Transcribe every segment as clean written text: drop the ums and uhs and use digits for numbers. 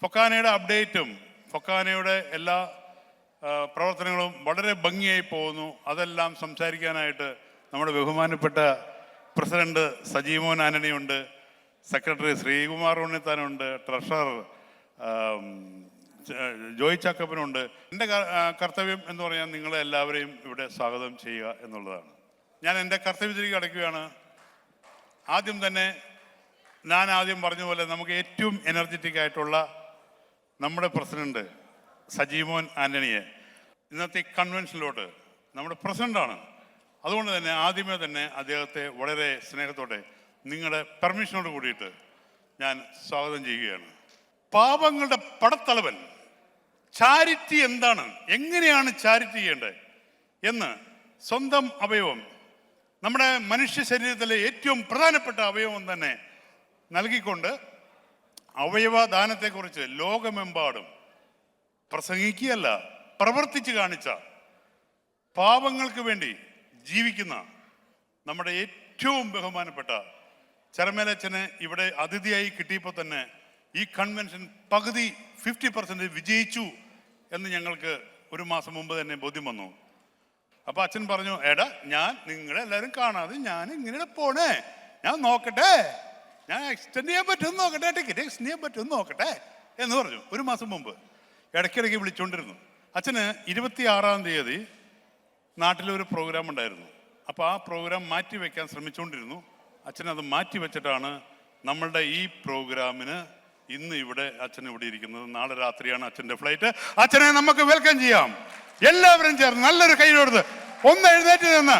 ഫൊക്കാനയുടെ അപ്ഡേറ്റും ഫൊക്കാനയുടെ എല്ലാ പ്രവർത്തനങ്ങളും വളരെ ഭംഗിയായി പോകുന്നു. അതെല്ലാം സംസാരിക്കാനായിട്ട് നമ്മുടെ ബഹുമാനപ്പെട്ട പ്രസിഡന്റ് സജീവൻ ആന്റണിയുണ്ട്, സെക്രട്ടറി ശ്രീകുമാർ ഉണ്ണിത്താനുണ്ട്, ട്രഷറർ ജോയ് ചാക്കപ്പനുണ്ട്. എൻ്റെ കർത്തവ്യം എന്ന് പറഞ്ഞാൽ നിങ്ങളെ എല്ലാവരെയും ഇവിടെ സ്വാഗതം ചെയ്യുക എന്നുള്ളതാണ്. ഞാൻ എൻ്റെ കർത്തവ്യത്തിലേക്ക് അടയ്ക്കുകയാണ്. ആദ്യം തന്നെ ഞാൻ ആദ്യം പറഞ്ഞ പോലെ നമുക്ക് ഏറ്റവും എനർജറ്റിക് ആയിട്ടുള്ള നമ്മുടെ പ്രസിഡന്റ് സജീവൻ ആന്റണിയെ ഇന്നത്തെ കൺവെൻഷനിലോട്ട് നമ്മുടെ പ്രസിഡന്റാണ്. അതുകൊണ്ട് തന്നെ ആദ്യമേ തന്നെ അദ്ദേഹത്തെ വളരെ സ്നേഹത്തോടെ നിങ്ങളുടെ പെർമിഷനോട് കൂടിയിട്ട് ഞാൻ സ്വാഗതം ചെയ്യുകയാണ്. പാപങ്ങളുടെ പടത്തലവൻ ചാരിറ്റി എന്താണ്, എങ്ങനെയാണ് ചാരിറ്റി ചെയ്യേണ്ടത് എന്ന് സ്വന്തം അവയവം, നമ്മുടെ മനുഷ്യ ശരീരത്തിലെ ഏറ്റവും പ്രധാനപ്പെട്ട അവയവം തന്നെ നൽകിക്കൊണ്ട് അവയവദാനത്തെക്കുറിച്ച് ലോകമെമ്പാടും പ്രസംഗിക്കുകയല്ല, പ്രവർത്തിച്ച് കാണിച്ച, പാവങ്ങൾക്ക് വേണ്ടി ജീവിക്കുന്ന നമ്മുടെ ഏറ്റവും ബഹുമാനപ്പെട്ട ചെറമേലച്ചനെ ഇവിടെ അതിഥിയായി കിട്ടിയപ്പോൾ തന്നെ ഈ കൺവെൻഷൻ പകുതി 50% വിജയിച്ചു എന്ന് ഞങ്ങൾക്ക് ഒരു മാസം മുമ്പ് തന്നെ ബോധ്യം വന്നു. അപ്പോൾ അച്ഛൻ പറഞ്ഞു, എടാ ഞാൻ നിങ്ങളെല്ലാവരും കാണാതെ ഞാൻ ഇങ്ങനെ പോണേ, ഞാൻ നോക്കട്ടെ, ഞാൻ എക്സ്റ്റെൻഡ് ചെയ്യാൻ പറ്റുമെന്ന് നോക്കട്ടെ, ടിക്കറ്റ് എക്സ്റ്റെൻഡ് ചെയ്യാൻ പറ്റുമെന്ന് നോക്കട്ടെ എന്ന് പറഞ്ഞു. ഒരു മാസം മുമ്പ് ഇടയ്ക്കിടയ്ക്ക് വിളിച്ചുകൊണ്ടിരുന്നു. അച്ഛന് 26-ാം തീയതി നാട്ടിലൊരു പ്രോഗ്രാം ഉണ്ടായിരുന്നു. അപ്പോൾ ആ പ്രോഗ്രാം മാറ്റി വയ്ക്കാൻ ശ്രമിച്ചുകൊണ്ടിരുന്നു. അച്ഛനത് മാറ്റി വെച്ചിട്ടാണ് നമ്മളുടെ ഈ പ്രോഗ്രാമിന് ഇന്ന് ഇവിടെ അച്ഛൻ ഇവിടെ ഇരിക്കുന്നത്. നാളെ രാത്രിയാണ് അച്ഛൻ്റെ ഫ്ലൈറ്റ്. അച്ഛനെ നമുക്ക് വെൽക്കം ചെയ്യാം. എല്ലാവരും ചേർന്ന് നല്ലൊരു കൈ കൊടുത്ത് ഒന്ന് എഴുന്നേറ്റ് നിന്ന്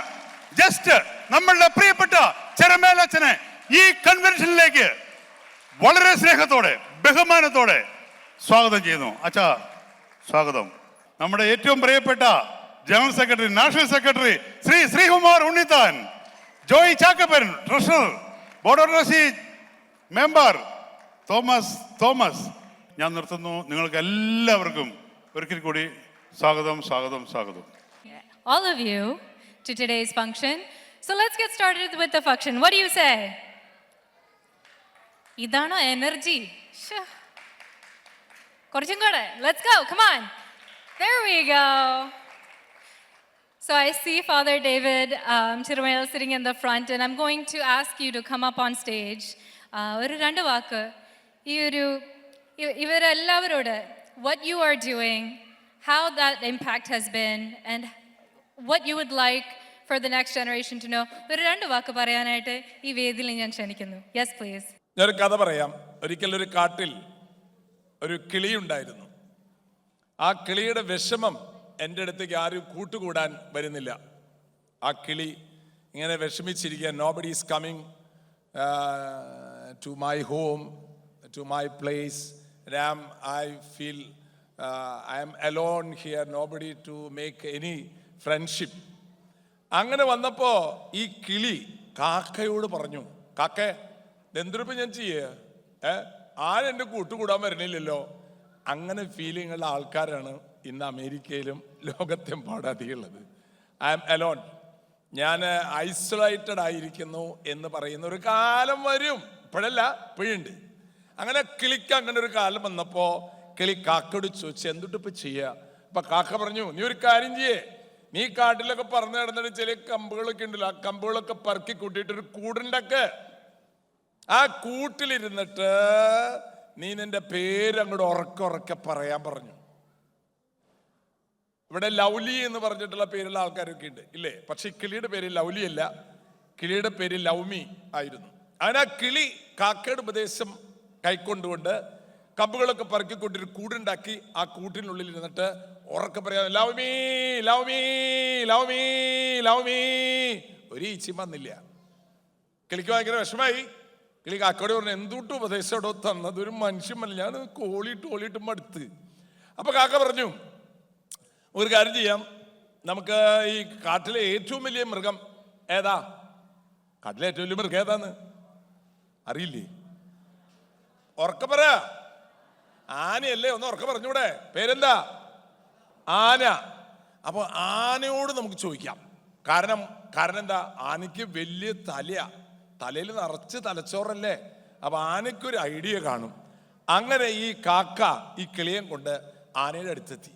ജസ്റ്റ് നമ്മളുടെ പ്രിയപ്പെട്ട ചെറമേലച്ചനെ ഈ കൺവെൻഷനിലേക്ക് വളരെ സ്നേഹത്തോടെ ബഹുമാനത്തോടെ സ്വാഗതം ചെയ്യുന്നു. അച്ഛാ സ്വാഗതം. നമ്മുടെ ഏറ്റവും പ്രിയപ്പെട്ട general secretary, national secretary Shri Sreekumar Unnithan, Joy Chackappan, treasurer, board of trustee member Thomas. ഞാൻ നിർത്തുന്നു. നിങ്ങൾക്ക് എല്ലാവർക്കും ഒരിക്കൽ കൂടി സ്വാഗതം. All of you to today's function. So let's get started with the function. What do you say? Idano energy. Korchum kode. Let's go. Come on. There we go. So I see Father David Chirumayal sitting in the front, and I'm going to ask you to come up on stage. ഒരു രണ്ട് വാക്ക് ഇവരെല്ലാവരോട് what you are doing, how that impact has been, and what you would like for the next generation to know. ഒരു രണ്ട് വാക്ക് പറയാനായിട്ട് ഈ വേദിയിൽ ഞാൻ ക്ഷണിക്കുന്നു. Yes please. ഞാനൊരു കഥ പറയാം. ഒരിക്കൽ ഒരു കാട്ടിൽ ഒരു കിളി ഉണ്ടായിരുന്നു. ആ കിളിയുടെ വിഷമം എൻ്റെ അടുത്തേക്ക് ആരും കൂട്ടുകൂടാൻ വരുന്നില്ല. ആ കിളി ഇങ്ങനെ വിഷമിച്ചിരിക്കുക. Nobody is coming to my home, to my place. I feel I am alone here, nobody to make any friendship. അങ്ങനെ വന്നപ്പോൾ ഈ കിളി കാക്കയോട് പറഞ്ഞു, കാക്കേ എന്തൊരിപ്പം ഞാൻ ചെയ്യുക, ആരെൻ്റെ കൂട്ടുകൂടാൻ വരണില്ലല്ലോ. അങ്ങനെ ഫീലിംഗ് ഉള്ള ആൾക്കാരാണ് ഇന്ന് അമേരിക്കയിലും ലോകത്തെമ്പാടധികമുള്ളത്. ഐ ആം അലോൺ, ഞാൻ ഐസൊലേറ്റഡ് ആയിരിക്കുന്നു എന്ന് പറയുന്ന ഒരു കാലം വരും. ഇപ്പോഴല്ല, ഇപ്പോഴുണ്ട്. അങ്ങനെ കിളിക്ക് അങ്ങനെ ഒരു കാലം വന്നപ്പോൾ കിളി കാക്കയോട് ചോദിച്ചു, എന്തുട്ടിപ്പോൾ ചെയ്യുക? അപ്പം കാക്ക പറഞ്ഞു, നീ ഒരു കാര്യം ചെയ്യേ, നീ കാട്ടിലൊക്കെ പറന്ന് കിടന്നിട്ട് ചില കമ്പുകളൊക്കെ ഉണ്ടല്ലോ, ആ കമ്പുകളൊക്കെ പറക്കി കൂട്ടിയിട്ടൊരു കൂടുണ്ടാക്ക്. ആ കൂട്ടിലിരുന്നിട്ട് നീ നിന്റെ പേര് അങ്ങോട്ട് ഉറക്കെ പറയാൻ പറഞ്ഞു. ഇവിടെ ലൗലി എന്ന് പറഞ്ഞിട്ടുള്ള പേരുള്ള ആൾക്കാരൊക്കെ ഉണ്ട് ഇല്ലേ? പക്ഷെ കിളിയുടെ പേര് ലൗലി അല്ല, കിളിയുടെ പേര് ലൗമി ആയിരുന്നു. അങ്ങനെ ആ കിളി കാക്കയുടെ ഉപദേശം കൈക്കൊണ്ടുകൊണ്ട് കമ്പുകളൊക്കെ പറക്കിക്കൊണ്ടൊരു കൂടുണ്ടാക്കി. ആ കൂട്ടിനുള്ളിൽ ഇരുന്നിട്ട് ഉറക്കെ പറയാം, ലൗമി ലൗമി ലൗമി ലൗമി. ഒരു ഈച്ചയും വന്നില്ല. കിളിക്ക് ഭയങ്കര വിഷമായി. കിളി കാക്കയോട് പറഞ്ഞു, എന്തുട്ട് ഉപദേശത്തോടോ തന്നത്, ഒരു മനുഷ്യനല്ല, ഞാൻ ഓളിയിട്ട് മടുത്ത്. അപ്പൊ കാക്ക പറഞ്ഞു, ഒരു കാര്യം ചെയ്യാം, നമുക്ക് ഈ കാട്ടിലെ ഏറ്റവും വലിയ മൃഗം ഏതാ? കാട്ടിലെ ഏറ്റവും വലിയ മൃഗം ഏതാന്ന് അറിയില്ലേ? ഉറക്കെ പറ. ആനയല്ലേ? ഒന്ന് ഉറക്കെ പറഞ്ഞൂടെ? പേരെന്താ? ആന. അപ്പൊ ആനയോട് നമുക്ക് ചോദിക്കാം. കാരണം എന്താ? ആനയ്ക്ക് വലിയ തലയിൽ നിറച്ച് തലച്ചോറല്ലേ. അപ്പൊ ആനയ്ക്കൊരു ഐഡിയ കാണും. അങ്ങനെ ഈ കാക്ക ഈ കിളിയും കൊണ്ട് ആനയുടെ അടുത്തെത്തി.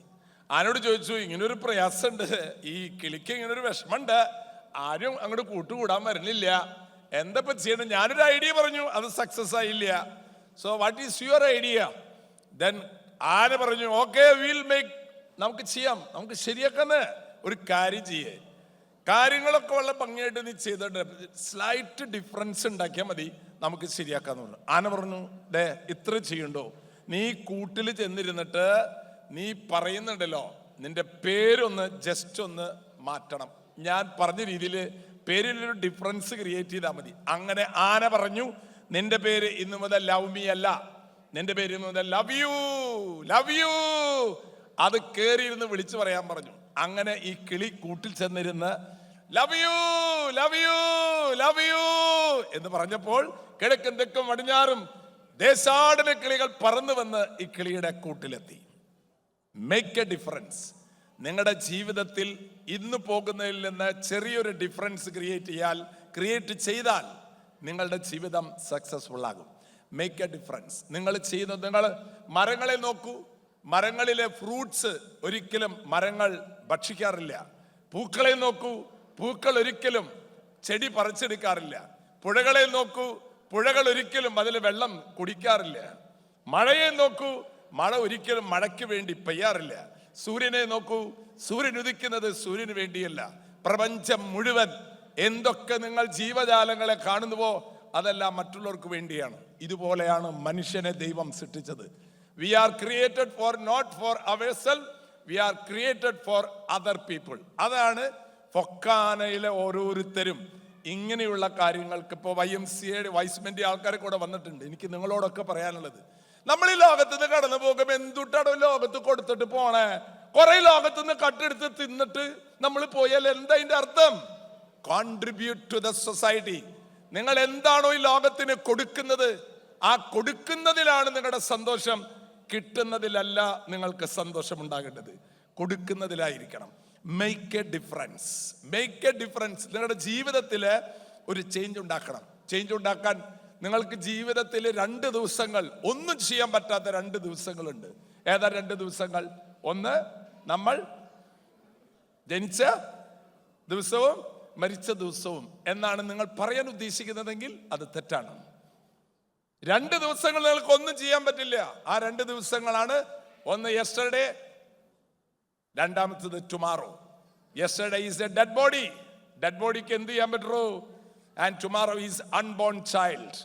ആനയോട് ചോദിച്ചു, ഇങ്ങനൊരു പ്രയാസമുണ്ട്, ഈ കിളിക്ക് ഇങ്ങനൊരു വിഷമമുണ്ട്, ആരും അങ്ങോട്ട് കൂട്ടുകൂടാൻ വരുന്നില്ല, എന്താ ഇപ്പൊ ചെയ്യണം? ഞാനൊരു ഐഡിയ പറഞ്ഞു, അത് സക്സസ് ആയില്ല. So what is your idea? Then ആന പറഞ്ഞു, ഓക്കെ വിൽ മേക്ക്, നമുക്ക് ചെയ്യാം, നമുക്ക് ശരിയാക്കാന്ന്. ഒരു കാര്യം ചെയ്യേ, കാര്യങ്ങളൊക്കെ വളരെ ഭംഗിയായിട്ട് നീ ചെയ്തിട്ട് സ്ലൈറ്റ് ഡിഫറൻസ് ഉണ്ടാക്കിയാൽ മതി, നമുക്ക് ശരിയാക്കാന്ന് പറഞ്ഞു. ആന പറഞ്ഞു, ഡേ ഇത്ര ചെയ്യണ്ടോ, നീ കൂട്ടിൽ ചെന്നിരുന്നിട്ട് നീ പറയുന്നുണ്ടല്ലോ, നിന്റെ പേരൊന്ന് ജസ്റ്റ് ഒന്ന് മാറ്റണം, ഞാൻ പറഞ്ഞ രീതിയിൽ പേരിലൊരു ഡിഫറൻസ് ക്രിയേറ്റ് ചെയ്താൽ മതി. അങ്ങനെ ആന പറഞ്ഞു, നിന്റെ പേര് ഇന്നു മുതൽ ലവ് മീ അല്ല, നിന്റെ പേര് ഇന്നു മുതൽ ലവ് യു, ലവ് യു. അത് കേറിയിരുന്ന് വിളിച്ചു പറയാൻ പറഞ്ഞു. അങ്ങനെ ഈ കിളി കൂട്ടിൽ ചെന്നിരുന്ന് love you, love you, love you എന്ന് പറഞ്ഞപ്പോൾ കിഴക്കും തെക്കും പടിഞ്ഞാറും ദേശാടന കിളികൾ പറന്നു വന്ന് ഈ കിളിയുടെ കൂട്ടിലെത്തി. Make a difference. നിങ്ങളുടെ ജീവിതത്തിൽ ഇന്ന് പോകുന്നതിൽ നിന്ന് ചെറിയൊരു ഡിഫറൻസ് ക്രിയേറ്റ് ചെയ്താൽ നിങ്ങളുടെ ജീവിതം സക്സസ്ഫുൾ ആകും. Make a difference. നിങ്ങൾ മരങ്ങളെ നോക്കൂ, മരങ്ങളിലെ ഫ്രൂട്ട്സ് ഒരിക്കലും മരങ്ങൾ ഭക്ഷിക്കാറില്ല. പൂക്കളെ നോക്കൂ, പൂക്കൾ ഒരിക്കലും ചെടി പറിച്ചെടുക്കാറില്ല. പുഴകളെ നോക്കൂ, പുഴകൾ ഒരിക്കലും അതിൽ വെള്ളം കുടിക്കാറില്ല. മഴയെ നോക്കൂ, മഴ ഒരിക്കലും മഴയ്ക്ക് വേണ്ടി പെയ്യാറില്ല. സൂര്യനെ നോക്കൂ, സൂര്യൻ ഉദിക്കുന്നത് സൂര്യന് വേണ്ടിയല്ല. പ്രപഞ്ചം മുഴുവൻ എന്തൊക്കെ നിങ്ങൾ ജീവജാലങ്ങളെ കാണുന്നുവോ അതെല്ലാം മറ്റുള്ളവർക്ക് വേണ്ടിയാണ്. ഇതുപോലെയാണ് മനുഷ്യനെ ദൈവം സൃഷ്ടിച്ചത്. We are created for not for ourselves, we are created for other people. അതാണ് ഫൊക്കാനയിലെ ഓരോരുത്തരും ഇങ്ങനെയുള്ള കാര്യങ്ങൾക്ക്. ഇപ്പോൾ YMCA വൈസ്മെന്റ് ആൾക്കാരെ കൂടെ വന്നിട്ടുണ്ട്. എനിക്ക് നിങ്ങളോടൊക്കെ പറയാനുള്ളത്, നമ്മൾ ഈ ലോകത്ത് നിന്ന് കടന്നു പോകുമ്പോൾ എന്തുട്ടാണോ ലോകത്ത് കൊടുത്തിട്ട് പോണേ? കുറെ ലോകത്ത് നിന്ന് കട്ടെടുത്ത് തിന്നിട്ട് നമ്മൾ പോയാൽ എന്താ അതിന്റെ അർത്ഥം? Contribute to the society. നിങ്ങൾ എന്താണോ ഈ ലോകത്തിന് കൊടുക്കുന്നത്, ആ കൊടുക്കുന്നതിലാണ് നിങ്ങളുടെ സന്തോഷം. കിട്ടുന്നതിലല്ല നിങ്ങൾക്ക് സന്തോഷം ഉണ്ടാകേണ്ടത്, കൊടുക്കുന്നതിലായിരിക്കണം. Make a difference, make a difference. നിങ്ങളുടെ ജീവിതത്തിൽ ഒരു ചേഞ്ച് ഉണ്ടാക്കണം. ചേഞ്ച് ഉണ്ടാക്കാൻ നിങ്ങൾക്ക് ജീവിതത്തിൽ 2 ദിവസങ്ങൾ, ഒന്നും ചെയ്യാൻ പറ്റാത്ത 2 ദിവസങ്ങളുണ്ട്. ഏതാ 2 ദിവസങ്ങൾ? ഒന്ന്, നമ്മൾ ജനിച്ച ദിവസവും മരിച്ച ദിവസവും എന്നാണ് നിങ്ങൾ പറയാൻ ഉദ്ദേശിക്കുന്നതെങ്കിൽ അത് തെറ്റാണ്. 2 ദിവസങ്ങൾ നിങ്ങൾക്ക് ഒന്നും ചെയ്യാൻ പറ്റില്ല. ആ 2 ദിവസങ്ങളാണ്, ഒന്ന് യെസ്റ്റർഡേ, രണ്ടാമത്തത് tomorrow. Yesterday is a dead body, dead ബോഡിക്ക് എന്ത് ചെയ്യാൻ പറ്റുള്ളൂ? And tomorrow is unborn child.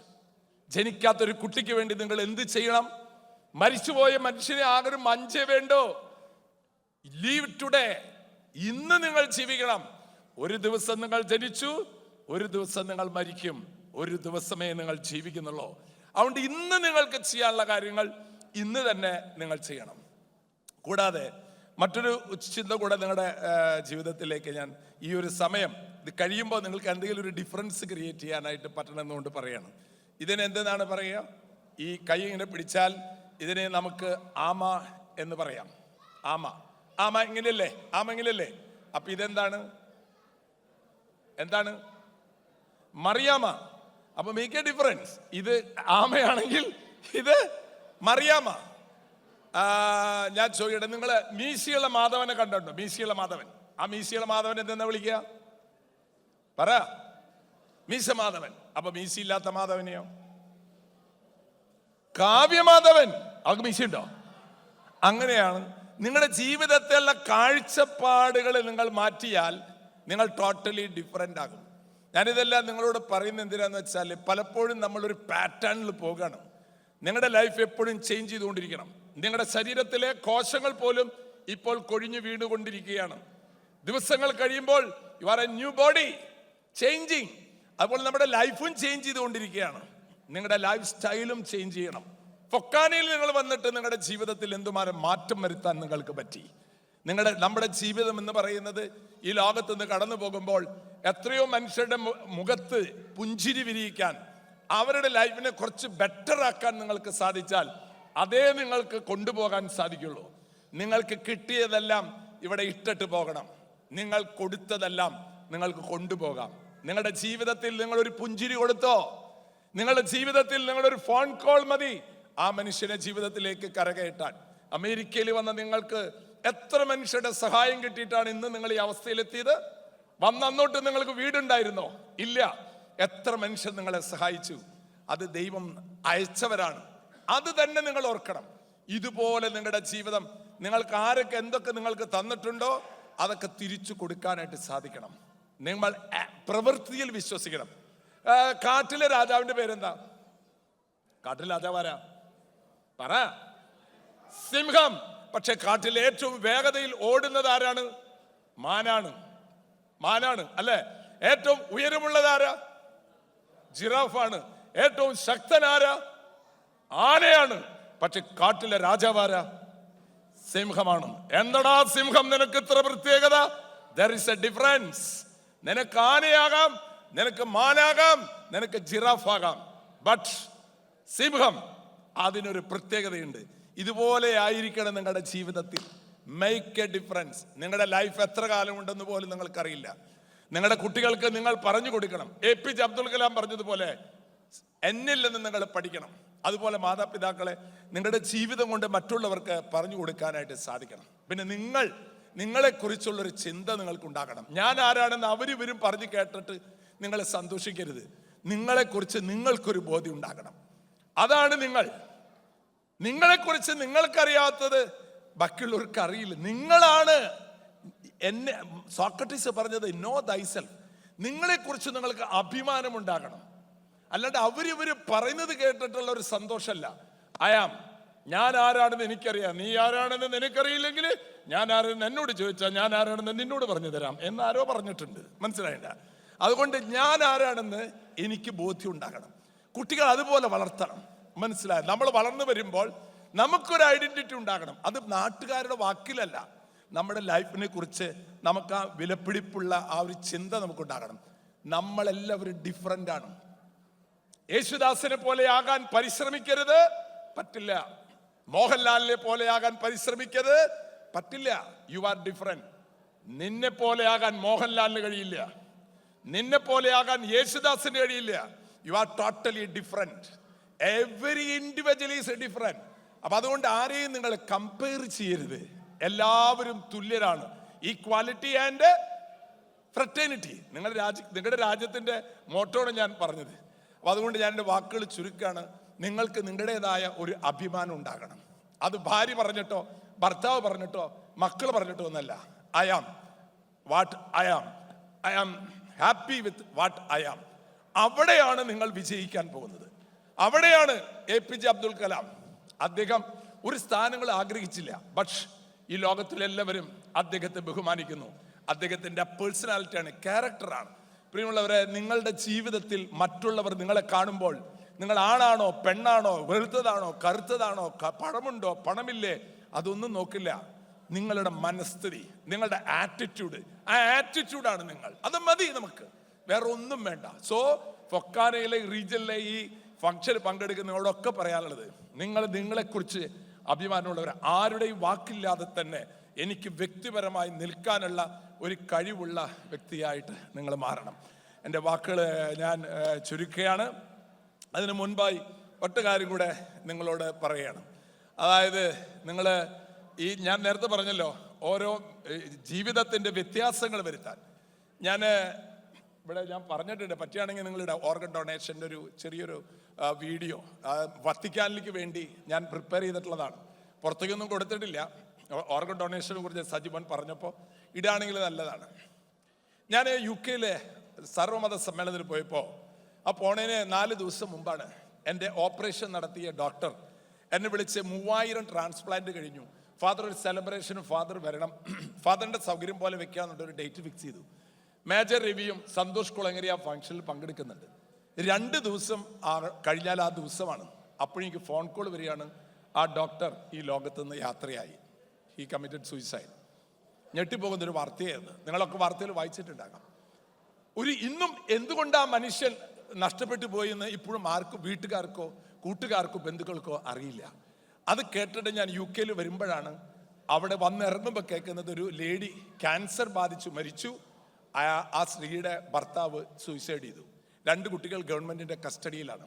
ജനിക്കാത്തൊരു കുട്ടിക്ക് വേണ്ടി നിങ്ങൾ എന്ത് ചെയ്യണം? മരിച്ചുപോയ മനുഷ്യനെ ആകെ ഒരു മഞ്ചേ വേണ്ടോ? Leave today. ഇന്ന് നിങ്ങൾ ജീവിക്കണം. ഒരു ദിവസം നിങ്ങൾ ജനിച്ചു, ഒരു ദിവസം നിങ്ങൾ മരിക്കും, ഒരു ദിവസമേ നിങ്ങൾ ജീവിക്കുന്നുള്ളൂ. അതുകൊണ്ട് ഇന്ന് നിങ്ങൾക്ക് ചെയ്യാനുള്ള കാര്യങ്ങൾ ഇന്ന് തന്നെ നിങ്ങൾ ചെയ്യണം. കൂടാതെ മറ്റൊരു ചിന്ത കൂടെ നിങ്ങളുടെ ജീവിതത്തിലേക്ക് ഞാൻ ഈ ഒരു സമയം ഇത് കഴിയുമ്പോൾ നിങ്ങൾക്ക് എന്തെങ്കിലും ഒരു ഡിഫറൻസ് ക്രിയേറ്റ് ചെയ്യാനായിട്ട് പറ്റണമെന്നുകൊണ്ട് പറയണം. ഇതിന് എന്തെന്നാണ് പറയുക? ഈ കൈ ഇങ്ങനെ പിടിച്ചാൽ ഇതിനെ നമുക്ക് ആമ എന്ന് പറയാം. ആമ, ആമ ഇങ്ങനെയല്ലേ? ആമ ഇങ്ങനെയല്ലേ? അപ്പൊ ഇതെന്താണ്? എന്താണ്? മറിയാമ. അപ്പൊ മേക്ക് എ ഡിഫറൻസ്. ഇത് ആമയാണെങ്കിൽ ഇത് മറിയാമ. ഞാൻ ചോദിക്കട്ടെ, നിങ്ങള് മീശയുള്ള മാധവനെ കണ്ടിട്ടുണ്ടോ? മീശയുള്ള മാധവൻ. ആ മീശയുള്ള മാധവൻ എന്തെന്നാ വിളിക്കുക? പറ. മീശ മാധവൻ. അപ്പൊ മീശയില്ലാത്ത മാധവനെയോ? കാവ്യമാധവൻ. അവർക്ക് മീശയുണ്ടോ? അങ്ങനെയാണ് നിങ്ങളുടെ ജീവിതത്തിലുള്ള കാഴ്ചപ്പാടുകൾ നിങ്ങൾ മാറ്റിയാൽ നിങ്ങൾ ടോട്ടലി ഡിഫറെന്റ് ആകും. ഞാനിതെല്ലാം നിങ്ങളോട് പറയുന്നത് എന്തിനാന്ന് വെച്ചാൽ, പലപ്പോഴും നമ്മളൊരു പാറ്റേണിൽ പോകണം. നിങ്ങളുടെ ലൈഫ് എപ്പോഴും ചേഞ്ച് ചെയ്തുകൊണ്ടിരിക്കണം. നിങ്ങളുടെ ശരീരത്തിലെ കോശങ്ങൾ പോലും ഇപ്പോൾ കൊഴിഞ്ഞു വീണുകൊണ്ടിരിക്കുകയാണ്. ദിവസങ്ങൾ കഴിയുമ്പോൾ you are A new body changing. അതുപോലെ നമ്മുടെ ലൈഫും ചേഞ്ച് ചെയ്തുകൊണ്ടിരിക്കുകയാണ്. നിങ്ങളുടെ ലൈഫ് സ്റ്റൈലും ചേഞ്ച് ചെയ്യണം. ഫൊക്കാനയിൽ നിങ്ങൾ വന്നിട്ട് നിങ്ങളുടെ ജീവിതത്തിൽ എന്തുമാത്രം മാറ്റം വരുത്താൻ നിങ്ങൾക്ക് പറ്റി? നമ്മുടെ ജീവിതം എന്ന് പറയുന്നത് ഈ ലോകത്ത് നിന്ന് കടന്നു പോകുമ്പോൾ എത്രയോ മനുഷ്യരുടെ മുഖത്ത് പുഞ്ചിരി വിരിയിക്കാൻ, അവരുടെ ലൈഫിനെ കുറച്ച് ബെറ്റർ ആക്കാൻ നിങ്ങൾക്ക് സാധിച്ചാൽ അതേ നിങ്ങൾക്ക് കൊണ്ടുപോകാൻ സാധിക്കുള്ളൂ. നിങ്ങൾക്ക് കിട്ടിയതെല്ലാം ഇവിടെ ഇട്ടിട്ട് പോകണം. നിങ്ങൾ കൊടുത്തതെല്ലാം നിങ്ങൾക്ക് കൊണ്ടുപോകാം. നിങ്ങളുടെ ജീവിതത്തിൽ നിങ്ങളൊരു പുഞ്ചിരി കൊടുത്തോ? നിങ്ങളുടെ ജീവിതത്തിൽ നിങ്ങളൊരു ഫോൺ കോൾ മതി. ആ മനുഷ്യനെ ജീവിതത്തിലേക്ക് കരകയറ്റാൻ. അമേരിക്കയിൽ വന്ന നിങ്ങൾക്ക് എത്ര മനുഷ്യരുടെ സഹായം കിട്ടിയിട്ടാണ് ഇന്ന് നിങ്ങൾ ഈ അവസ്ഥയിലെത്തിയത്? വന്നോട്ട് നിങ്ങൾക്ക് വീടുണ്ടായിരുന്നോ? ഇല്ല. എത്ര മനുഷ്യർ നിങ്ങളെ സഹായിച്ചു? അത് ദൈവം അയച്ചവരാണ്. അത് തന്നെ നിങ്ങൾ ഓർക്കണം. ഇതുപോലെ നിങ്ങളുടെ ജീവിതം നിങ്ങൾക്ക് ആരൊക്കെ എന്തൊക്കെ നിങ്ങൾക്ക് തന്നിട്ടുണ്ടോ അതൊക്കെ തിരിച്ചു കൊടുക്കാനായിട്ട് സാധിക്കണം. നിങ്ങൾ പ്രവൃത്തിയിൽ വിശ്വസിക്കണം. കാട്ടിലെ രാജാവിന്റെ പേരെന്താ? കാട്ടിലെ രാജാവാരാ? പറ. സിംഹം. പക്ഷെ കാട്ടിൽ ഏറ്റവും വേഗതയിൽ ഓടുന്നത് ആരാണ്? മാനാണ് അല്ലെ? ഏറ്റവും ഉയരമുള്ളത് ആരാ? ജിറാഫാണ്. ഏറ്റവും ശക്തനാരാ? ആനയാണ്. പക്ഷെ കാട്ടിലെ രാജാവാരാ? സിംഹമാണ്. എന്തടാ സിംഹം നിനക്ക് ഇത്ര പ്രത്യേകത? There is a difference. നിനക്ക് ആനയാകാം, നിനക്ക് മാനാകാം, നിനക്ക് ജിറാഫാകാം. ബട്ട് സിംഹം, അതിനൊരു പ്രത്യേകതയുണ്ട്. ഇതുപോലെ ആയിരിക്കണം നിങ്ങളുടെ ജീവിതത്തിൽ. Make a difference. നിങ്ങളുടെ ലൈഫ് എത്ര കാലം ഉണ്ടെന്ന് പോലും നിങ്ങൾക്കറിയില്ല. നിങ്ങളുടെ കുട്ടികൾക്ക് നിങ്ങൾ പറഞ്ഞു കൊടുക്കണം. APJ അബ്ദുൽ കലാം പറഞ്ഞതുപോലെ എന്നിൽ നിന്ന് നിങ്ങൾ പഠിക്കണം. അതുപോലെ മാതാപിതാക്കളെ നിങ്ങളുടെ ജീവിതം കൊണ്ട് മറ്റുള്ളവർക്ക് പറഞ്ഞു കൊടുക്കാനായിട്ട് സാധിക്കണം. പിന്നെ നിങ്ങളെ കുറിച്ചുള്ളൊരു ചിന്ത നിങ്ങൾക്ക് ഉണ്ടാകണം. ഞാൻ ആരാണെന്ന് അവരിവരും പറഞ്ഞു കേട്ടിട്ട് നിങ്ങൾ സന്തോഷിക്കരുത്. നിങ്ങളെക്കുറിച്ച് നിങ്ങൾക്കൊരു ബോധ്യം ഉണ്ടാകണം. അതാണ് നിങ്ങളെക്കുറിച്ച് നിങ്ങൾക്കറിയാത്തത് ബാക്കിയുള്ളവർക്ക് അറിയില്ല. നിങ്ങളാണ് എന്നെ സോക്രട്ടീസ് പറഞ്ഞത്, നോ തൈസെൽഫ്. നിങ്ങളെക്കുറിച്ച് നിങ്ങൾക്ക് അഭിമാനം ഉണ്ടാകണം. അല്ലാണ്ട് അവരിവര് പറയുന്നത് കേട്ടിട്ടുള്ള ഒരു സന്തോഷമല്ല. ഞാൻ ആരാണെന്ന് എനിക്കറിയാം, നീ ആരാണെന്ന് നിനക്കറിയില്ലെങ്കിൽ ഞാൻ ആരാണെന്ന് എന്നോട് ചോദിച്ചാൽ ഞാൻ ആരാണെന്ന് നിന്നോട് പറഞ്ഞു തരാം എന്നാരോ പറഞ്ഞിട്ടുണ്ട്. മനസ്സിലായില്ല? അതുകൊണ്ട് ഞാൻ ആരാണെന്ന് എനിക്ക് ബോധ്യം ഉണ്ടാകണം. കുട്ടികൾ അതുപോലെ വളർത്തണം. മനസ്സിലായി? നമ്മൾ വളർന്നു വരുമ്പോൾ നമുക്കൊരു ഐഡന്റിറ്റി ഉണ്ടാകണം. അത് നാട്ടുകാരുടെ വാക്കിലല്ല, നമ്മുടെ ലൈഫിനെ കുറിച്ച് നമുക്ക് ആ വിലപിടിപ്പുള്ള ആ ഒരു ചിന്ത നമുക്കുണ്ടാകണം. നമ്മളെല്ലാവരും ഡിഫറൻ്റ് ആണ്. യേശുദാസിനെ പോലെ ആകാൻ പരിശ്രമിക്കരുത്, പറ്റില്ല. മോഹൻലാലിനെ പോലെ ആകാൻ പരിശ്രമിക്കരുത്, പറ്റില്ല. You are different. നിന്നെ പോലെ ആകാൻ മോഹൻലാലിന് കഴിയില്ല, നിന്നെ പോലെ ആകാൻ യേശുദാസിന് കഴിയില്ല. You are totally different. Every individual is different. അപ്പൊ അതുകൊണ്ട് ആരെയും നിങ്ങൾ കമ്പയർ ചെയ്യരുത്. എല്ലാവരും തുല്യരാണ്. ഈക്വാലിറ്റി ആൻഡ് ഫ്രറ്റേണിറ്റി നിങ്ങളുടെ രാജ്യത്തിന്റെ മോട്ടോണ് ഞാൻ പറഞ്ഞത്. അപ്പൊ അതുകൊണ്ട് ഞാൻ എൻ്റെ വാക്കുകൾ ചുരുക്കാണ്. നിങ്ങൾക്ക് നിങ്ങളുടേതായ ഒരു അഭിമാനം ഉണ്ടാകണം. അത് ഭാര്യ പറഞ്ഞിട്ടോ ഭർത്താവ് പറഞ്ഞിട്ടോ മക്കൾ പറഞ്ഞിട്ടോ ഒന്നല്ല. I am what I am happy with what I am. അവിടെയാണ് നിങ്ങൾ വിജയിക്കാൻ പോകുന്നത്. അവിടെയാണ് APJ അബ്ദുൽ കലാം. അദ്ദേഹം ഒരു സ്ഥാനങ്ങൾ ആഗ്രഹിച്ചില്ല. പക്ഷേ ഈ ലോകത്തിലെല്ലാവരും അദ്ദേഹത്തെ ബഹുമാനിക്കുന്നു. അദ്ദേഹത്തിന്റെ പേഴ്സണാലിറ്റിയാണ്, ക്യാരക്ടറാണ്. പ്രിയമുള്ളവരെ, നിങ്ങളുടെ ജീവിതത്തിൽ മറ്റുള്ളവർ നിങ്ങളെ കാണുമ്പോൾ നിങ്ങൾ ആണാണോ പെണ്ണാണോ വെളുത്തതാണോ കറുത്തതാണോ പണമുണ്ടോ പണമില്ലേ അതൊന്നും നോക്കില്ല. നിങ്ങളുടെ മനസ്ഥിതി, നിങ്ങളുടെ ആറ്റിറ്റ്യൂഡ്, ആ ആറ്റിറ്റ്യൂഡാണ് നിങ്ങൾ. അത് മതി നമുക്ക്, വേറെ ഒന്നും വേണ്ട. സോ ഫൊക്കാനയിലെ റീജിയനിലെ ഈ ഫംഗ്ഷന് പങ്കെടുക്കുന്നവരോടൊക്കെ പറയാനുള്ളത്, നിങ്ങളെക്കുറിച്ച് അഭിമാനമുള്ളവർ. ആരുടെയും വാക്കില്ലാതെ തന്നെ എനിക്ക് വ്യക്തിപരമായി നിൽക്കാനുള്ള ഒരു കഴിവുള്ള വ്യക്തിയായിട്ട് നിങ്ങൾ മാറണം. എൻ്റെ വാക്കുകൾ ഞാൻ ചുരുക്കുകയാണ്. അതിനു മുൻപായി ഒറ്റ കാര്യം കൂടെ നിങ്ങളോട് പറയുകയാണ്. അതായത് ഞാൻ നേരത്തെ പറഞ്ഞല്ലോ, ഓരോ ജീവിതത്തിൻ്റെ വ്യത്യാസങ്ങൾ വരുത്താൻ ഞാൻ പറഞ്ഞിട്ടുണ്ട്. പറ്റുകയാണെങ്കിൽ നിങ്ങളുടെ ഓർഗൻ ഡൊണേഷൻ്റെ ഒരു ചെറിയൊരു വീഡിയോ വത്തിക്കാനിലേക്ക് വേണ്ടി ഞാൻ പ്രിപ്പയർ ചെയ്തിട്ടുള്ളതാണ്. പുറത്തേക്കൊന്നും കൊടുത്തിട്ടില്ല. ഓർഗൻ ഡൊണേഷനെ കുറിച്ച് സജിമോൻ പറഞ്ഞപ്പോൾ ഇടാണെങ്കിൽ നല്ലതാണ്. ഞാൻ UK സർവ്വമത സമ്മേളനത്തിൽ പോയപ്പോൾ ആ പോണേന് 4 ദിവസം മുമ്പാണ് എൻ്റെ ഓപ്പറേഷൻ നടത്തിയ ഡോക്ടർ എന്നെ വിളിച്ച് 3000 ട്രാൻസ്പ്ലാന്റ് കഴിഞ്ഞു, ഫാദർ ഒരു സെലിബ്രേഷനും ഫാദർ വരണം, ഫാദറിൻ്റെ സൗകര്യം പോലെ വെക്കാന്നുണ്ട് ഒരു ഡേറ്റ് ഫിക്സ് ചെയ്തു. മേജർ രവിയും സന്തോഷ് കുളങ്ങരി ആ ഫംഗ്ഷനിൽ പങ്കെടുക്കുന്നുണ്ട്. 2 ദിവസം കഴിഞ്ഞാൽ ആ ദിവസമാണ്. അപ്പോഴേക്ക് ഫോൺ കോൾ വരികയാണ്, ആ ഡോക്ടർ ഈ ലോകത്തുനിന്ന് യാത്രയായി, ഹി കമ്മിറ്റഡ് സൂയിസൈഡ്. ഞെട്ടിപ്പോകുന്നൊരു വാർത്തയായിരുന്നു. നിങ്ങളൊക്കെ വാർത്തയിൽ വായിച്ചിട്ടുണ്ടാകാം. ഇന്നും എന്തുകൊണ്ട് ആ മനുഷ്യൻ നഷ്ടപ്പെട്ടു പോയി എന്ന് ഇപ്പോഴും ആർക്കും, വീട്ടുകാർക്കോ കൂട്ടുകാർക്കോ ബന്ധുക്കൾക്കോ അറിയില്ല. അത് കേട്ടിട്ട് ഞാൻ UK വരുമ്പോഴാണ് അവിടെ വന്നിറങ്ങുമ്പോൾ കേൾക്കുന്നത്, ഒരു ലേഡി ക്യാൻസർ ബാധിച്ചു മരിച്ചു, ആ സ്ത്രീയുടെ ഭർത്താവ് സൂയിസൈഡ് ചെയ്തു. 2 കുട്ടികൾ ഗവൺമെന്റിന്റെ കസ്റ്റഡിയിലാണ്.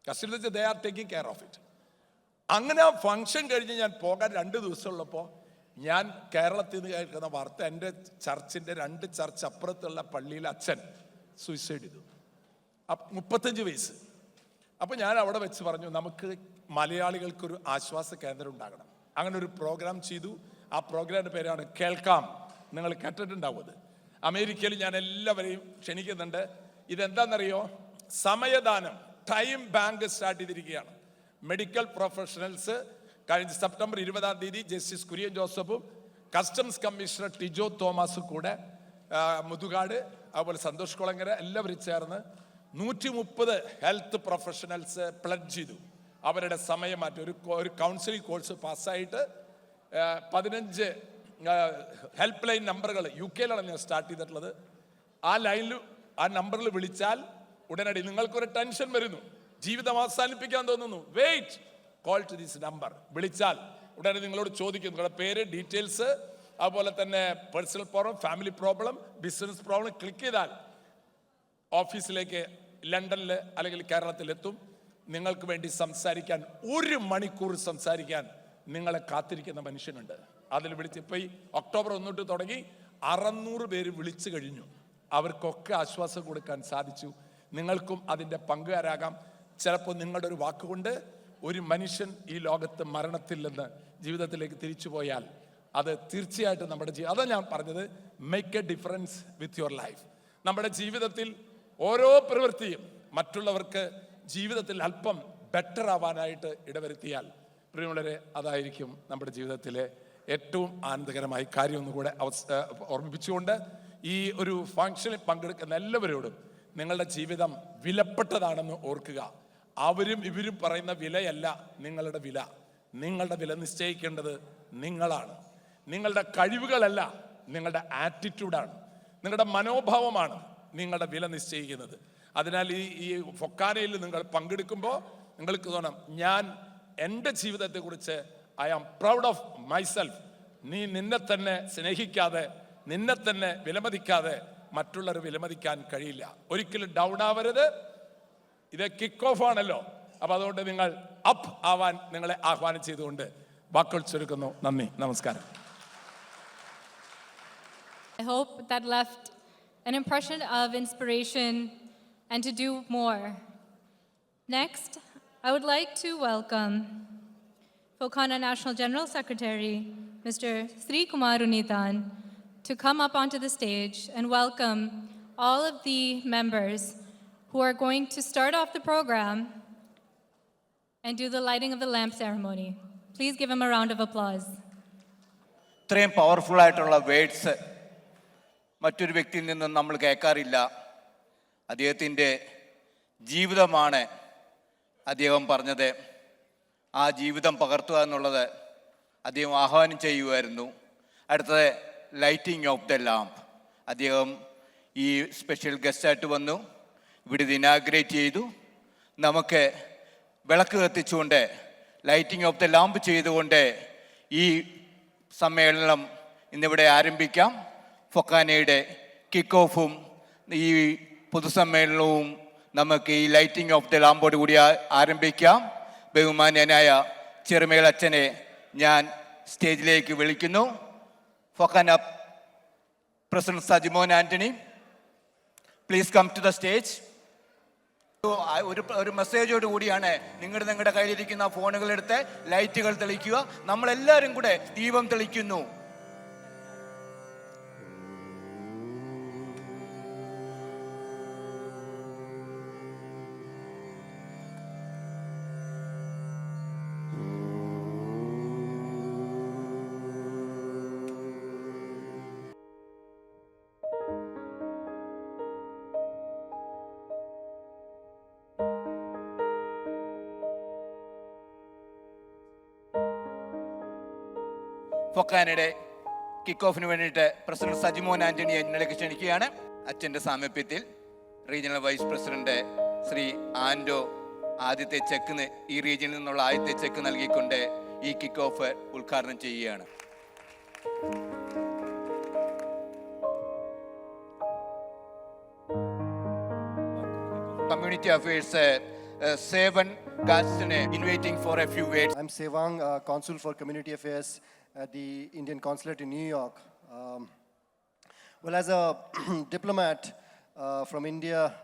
കസ്റ്റഡിയിൽ വെച്ച് they are taking care of it. അങ്ങനെ ആ ഫംഗ്ഷൻ കഴിഞ്ഞ് ഞാൻ പോകാൻ 2 ദിവസമുള്ളപ്പോൾ ഞാൻ കേരളത്തിൽ നിന്ന് കേൾക്കുന്ന വാർത്ത, എൻ്റെ ചർച്ചിൻ്റെ 2 ചർച്ച് അപ്പുറത്തുള്ള പള്ളിയിലെ അച്ഛൻ സൂയിസൈഡ് ചെയ്തു. 35 വയസ്സ്. അപ്പോൾ ഞാൻ അവിടെ വെച്ച് പറഞ്ഞു, നമുക്ക് മലയാളികൾക്കൊരു ആശ്വാസ കേന്ദ്രം ഉണ്ടാകണം. അങ്ങനെ ഒരു പ്രോഗ്രാം ചെയ്തു. ആ പ്രോഗ്രാമിൻ്റെ പേരാണ് കേൾക്കാം. നിങ്ങൾ കേട്ടിട്ടുണ്ടാവും അത്. അമേരിക്കയിൽ ഞാൻ എല്ലാവരെയും ക്ഷണിക്കുന്നുണ്ട്. ഇതെന്താണെന്നറിയോ? സമയദാനം, ടൈം ബാങ്ക് സ്റ്റാർട്ട് ചെയ്തിരിക്കുകയാണ്. മെഡിക്കൽ പ്രൊഫഷണൽസ് കഴിഞ്ഞ സെപ്റ്റംബർ 20-ാം തീയതി ജസ്റ്റിസ് കുര്യൻ ജോസഫും കസ്റ്റംസ് കമ്മീഷണർ ടിജോ തോമസും കൂടെ മുതുകാട്, അതുപോലെ സന്തോഷ് കുളങ്ങര എല്ലാവരും ചേർന്ന് 130 ഹെൽത്ത് പ്രൊഫഷണൽസ് പ്ലഡ് ചെയ്തു. അവരുടെ സമയം മാറ്റി ഒരു കൗൺസിലിംഗ് കോഴ്സ് പാസ്സായിട്ട് 15 ഹെൽപ്പ് ലൈൻ നമ്പറുകൾ UK ഞാൻ സ്റ്റാർട്ട് ചെയ്തിട്ടുള്ളത്. ആ നമ്പറിൽ വിളിച്ചാൽ ഉടനടി നിങ്ങൾക്കൊരു ടെൻഷൻ വരുന്നു, ജീവിതം അവസാനിപ്പിക്കാൻ തോന്നുന്നു, wait, call to this number. വിളിച്ചാൽ ഉടനെ നിങ്ങളോട് ചോദിക്കും നിങ്ങളുടെ പേര്, ഡീറ്റെയിൽസ്, അതുപോലെ തന്നെ personal problem, family problem, business problem. Click ചെയ്താൽ ഓഫീസിലേക്ക് ലണ്ടനിൽ അല്ലെങ്കിൽ കേരളത്തിലെത്തും. നിങ്ങൾക്ക് വേണ്ടി സംസാരിക്കാൻ 1 മണിക്കൂർ സംസാരിക്കാൻ നിങ്ങളെ കാത്തിരിക്കുന്ന മനുഷ്യനുണ്ട്. അതിൽ വിളിച്ച് ഇപ്പോൾ ഈ ഒക്ടോബർ 1 തൊട്ട് തുടങ്ങി 600 പേര് വിളിച്ചു കഴിഞ്ഞു. അവർക്കൊക്കെ ആശ്വാസം കൊടുക്കാൻ സാധിച്ചു. നിങ്ങൾക്കും അതിൻ്റെ പങ്കുകാരാകാം. ചിലപ്പോൾ നിങ്ങളുടെ ഒരു വാക്കുകൊണ്ട് ഒരു മനുഷ്യൻ ഈ ലോകത്ത് മരണത്തിൽ നിന്ന് ജീവിതത്തിലേക്ക് തിരിച്ചു പോയാൽ അത് തീർച്ചയായിട്ടും നമ്മുടെ അതാണ് ഞാൻ പറഞ്ഞത്, make a difference with your life. നമ്മുടെ ജീവിതത്തിൽ ഓരോ പ്രവൃത്തിയും മറ്റുള്ളവർക്ക് ജീവിതത്തിൽ അല്പം ബെറ്റർ ആവാനായിട്ട് ഇടവരുത്തിയാൽ പ്രിയമുള്ളവരെ, അതായിരിക്കും നമ്മുടെ ജീവിതത്തിലെ ഏറ്റവും ആനന്ദകരമായ കാര്യം. ഒന്നുകൂടെ ഓർമ്മിപ്പിച്ചുകൊണ്ട് ഈ ഒരു ഫംഗ്ഷനിൽ പങ്കെടുക്കുന്ന എല്ലാവരോടും നിങ്ങളുടെ ജീവിതം വിലപ്പെട്ടതാണെന്ന് ഓർക്കുക. അവരും ഇവരും പറയുന്ന വിലയല്ല നിങ്ങളുടെ വില. നിങ്ങളുടെ വില നിശ്ചയിക്കേണ്ടത് നിങ്ങളാണ്. നിങ്ങളുടെ കഴിവുകളല്ല, നിങ്ങളുടെ ആറ്റിറ്റ്യൂഡാണ്, നിങ്ങളുടെ മനോഭാവമാണ് നിങ്ങളുടെ വില നിശ്ചയിക്കുന്നത്. അതിനാൽ ഈ ഫൊക്കാനയിൽ നിങ്ങൾ പങ്കെടുക്കുമ്പോൾ നിങ്ങൾക്ക് തോന്നാം, ഞാൻ എൻ്റെ ജീവിതത്തെക്കുറിച്ച് I am proud of myself. നീ നിന്നെ തന്നെ സ്നേഹിക്കാതെ, നിന്നെ തന്നെ വിലമതിക്കാതെ മറ്റുള്ളവർ വിലമതിക്കാൻ കഴിയില്ല. ഒരിക്കലും ഡൗൺ ആവരുത്. ഇത് കിക്ക് ഓഫ് ആണല്ലോ. അപ്പൊ അതുകൊണ്ട് നിങ്ങൾ അപ്പ് ആവാൻ നിങ്ങളെ ആഹ്വാനം ചെയ്തുകൊണ്ട് വാക്കുകൾ ചുരുക്കുന്നു. നന്ദി, നമസ്കാരം. I hope that left an impression of inspiration and to do more. Next, I would like to welcome Fokana National General Secretary, Mr. Sri Kumar Unithan, to come up onto the stage and welcome all of the members who are going to start off the program and do the lighting of the lamp ceremony. Please give him a round of applause. ഇത്രയും powerful ആയിട്ടുള്ള words മറ്റൊരു വ്യക്തിയിൽ നിന്നും നമ്മൾ കേൾക്കാറില്ല. അദ്ദേഹത്തിൻ്റെ ജീവിതമാണ് അദ്ദേഹം പറഞ്ഞത്. ആ ജീവിതം പകർത്തുക എന്നുള്ളത് അദ്ദേഹം ആഹ്വാനം ചെയ്യുമായിരുന്നു. അടുത്തത് ലൈറ്റിംഗ് ഓഫ് ദ ലാമ്പ്. അദ്ദേഹം ഈ സ്പെഷ്യൽ ഗസ്റ്റായിട്ട് വന്നു, ഇവിടെ ഇത് ഇനാഗ്രേറ്റ് ചെയ്തു. നമുക്ക് വിളക്ക് കത്തിച്ചുകൊണ്ട് ലൈറ്റിംഗ് ഓഫ് ദ ലാമ്പ് ചെയ്തുകൊണ്ട് ഈ സമ്മേളനം ഇന്നിവിടെ ആരംഭിക്കാം. ഫൊക്കാനയുടെ കിക്ക് ഓഫും ഈ പൊതുസമ്മേളനവും നമുക്ക് ഈ ലൈറ്റിംഗ് ഓഫ് ദ ലാമ്പോട് കൂടി ആരംഭിക്കാം. ബഹുമാന്യനായ ചെറുമേൽ അച്ഛനെ ഞാൻ സ്റ്റേജിലേക്ക് വിളിക്കുന്നു. FOKANA president Sajimon Antony, please come to the stage. ഒരു മെസ്സേജോട് കൂടിയാണ് നിങ്ങളുടെ കയ്യിലിരിക്കുന്ന ഫോണുകൾ എടുത്ത് ലൈറ്റുകൾ തെളിക്കുക. നമ്മളെല്ലാവരും കൂടെ ദീപം തെളിക്കുന്നു. ഫൊക്കാനയുടെ കിക്ക് ഓഫിന് വേണ്ടിയിട്ട് പ്രസിഡന്റ് സജിമോൻ ആന്റണിയെ എന്നിലേക്ക് ക്ഷണിക്കുകയാണ്. അച്ഛൻ്റെ സാമീപ്യത്തിൽ റീജിയണൽ വൈസ് പ്രസിഡന്റ് ശ്രീ ആൻഡോ ആദ്യത്തെ ചെക്ക്, ഈ റീജിയനിൽ നിന്നുള്ള ആദ്യത്തെ ചെക്ക് നൽകിക്കൊണ്ട് ഈ കിക്ക് ഓഫ് ഉദ്ഘാടനം ചെയ്യുകയാണ്. Community affairs Sevan Gaston inviting for a few words. I'm Sevang, Consul for Community Affairs at the Indian Consulate in New York. Well, as a diplomat from India,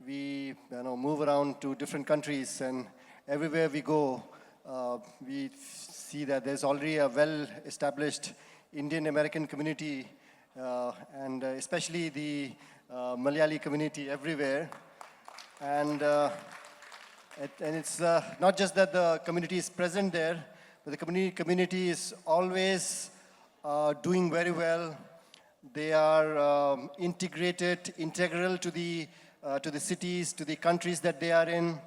we move around to different countries, and everywhere we go, we see that there's already a well-established Indian-American community, and especially the Malayali community everywhere. And it's not just that the community is present there, but the community is always doing very well. They are integral to the cities, to the countries that they are in.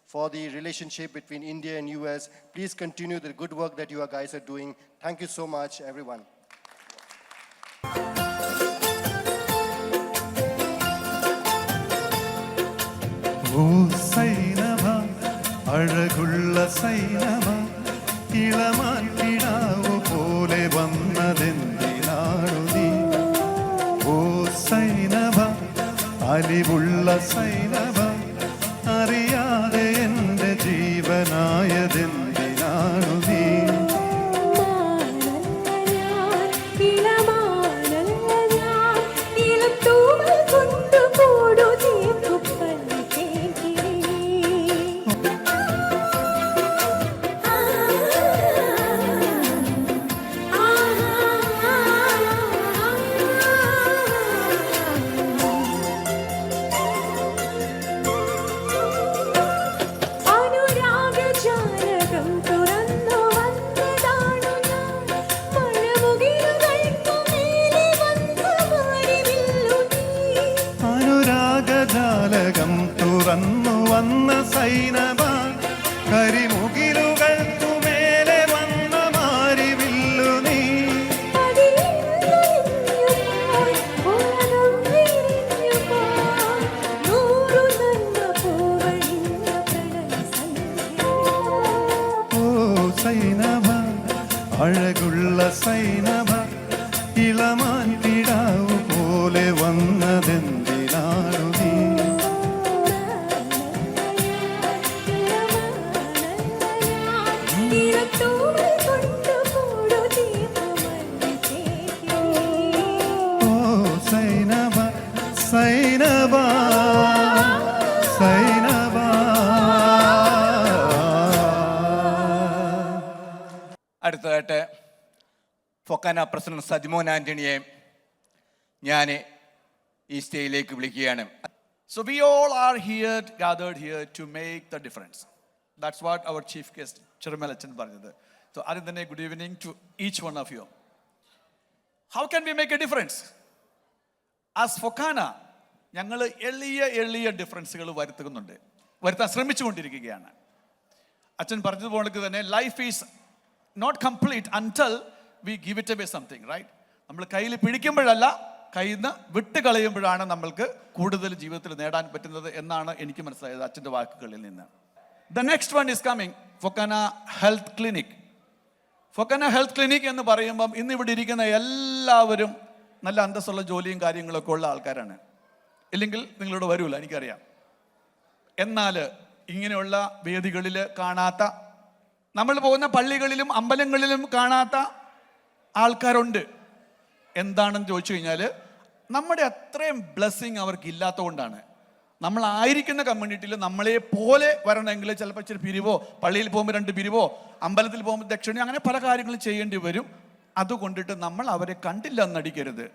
For the relationship between India and US, please continue the good work that you guys are doing. Thank you so much, everyone. ഓ സൈനവ അഴകുള്ള സൈനവ ഇളമാൻ കിടാവു പോലെ വന്നതെന്തിനാണു നീ ഓ സൈനവ അലിവുള്ള സൈനവ അറിയാതെ എൻ്റെ ജീവനായതെന്തിനാണു നീ ജാലകം തുറന്നു വന്ന സൈനവ കരിമുകിലുകൾക്കു മേലെ വന്ന മാരിവില്ലു നീ ഓ സൈനവ അഴകുള്ള സൈനവ ഇളമാൻ കിടാവു പോലെ വന്നതെന്തിനാണു നീ ഓ സൈനവ സൈനവ സൈനവ അടുത്തതായിട്ട് ഫൊക്കാന പ്രസിഡന്റ് സജിമോൻ ആന്റണിയെ ഞാൻ ഈ സ്റ്റേജിലേക്ക് വിളിക്കുകയാണ്. So we all are here, gathered here to make the difference. That's what our chief guest Chirmalachan പറഞ്ഞത്. So Arindane, good evening to each one of you. How can we make a difference? As Focana, ഞങ്ങൾ എളിയ ഡിഫറൻസുകൾ വരുത്താൻ ശ്രമിച്ചുകൊണ്ടിരിക്കുകയാണ്. അച്ഛൻ പറഞ്ഞതുപോലെ തന്നെ life is not complete until we give it away something, right? നമ്മൾ കയ്യിൽ പിടിക്കുമ്പോഴല്ല, കയ്യിൽ നിന്ന് വിട്ട് കളയുമ്പോഴാണ് നമ്മൾക്ക് കൂടുതൽ ജീവിതത്തിൽ നേടാൻ പറ്റുന്നത് എന്നാണ് എനിക്ക് മനസ്സിലായത് അച്ഛൻ്റെ വാക്കുകളിൽ നിന്ന്. The next one is coming, FOKANA health clinic. FOKANA health clinic എന്ന് പറയുമ്പം ഇന്ന് ഇവിടെ ഇരിക്കുന്ന എല്ലാവരും നല്ല അന്തസ്സുള്ള ജോലിയും കാര്യങ്ങളൊക്കെ ഉള്ള ആൾക്കാരാണ്. ഇല്ലെങ്കിൽ നിങ്ങളോട് വരൂല, എനിക്കറിയാം. എന്നാൽ ഇങ്ങനെയുള്ള വേദികളിൽ കാണാത്ത, നമ്മൾ പോകുന്ന പള്ളികളിലും അമ്പലങ്ങളിലും കാണാത്ത ആൾക്കാരുണ്ട്. എന്താണെന്ന് ചോദിച്ചു കഴിഞ്ഞാൽ നമ്മുടെ അത്രയും ബ്ലെസ്സിങ് അവർക്ക് ഇല്ലാത്തതുകൊണ്ടാണ്. നമ്മളായിരിക്കുന്ന കമ്മ്യൂണിറ്റിയിൽ നമ്മളെ പോലെ വരണമെങ്കിൽ ചിലപ്പോൾ ഇച്ചിരി പിരിവോ, പള്ളിയിൽ പോകുമ്പോൾ 2 പിരിവോ, അമ്പലത്തിൽ പോകുമ്പോൾ ദക്ഷിണയോ, അങ്ങനെ പല കാര്യങ്ങളും ചെയ്യേണ്ടി വരും. അതുകൊണ്ടിട്ട് നമ്മൾ അവരെ കണ്ടില്ല എന്നടിക്കരുത്.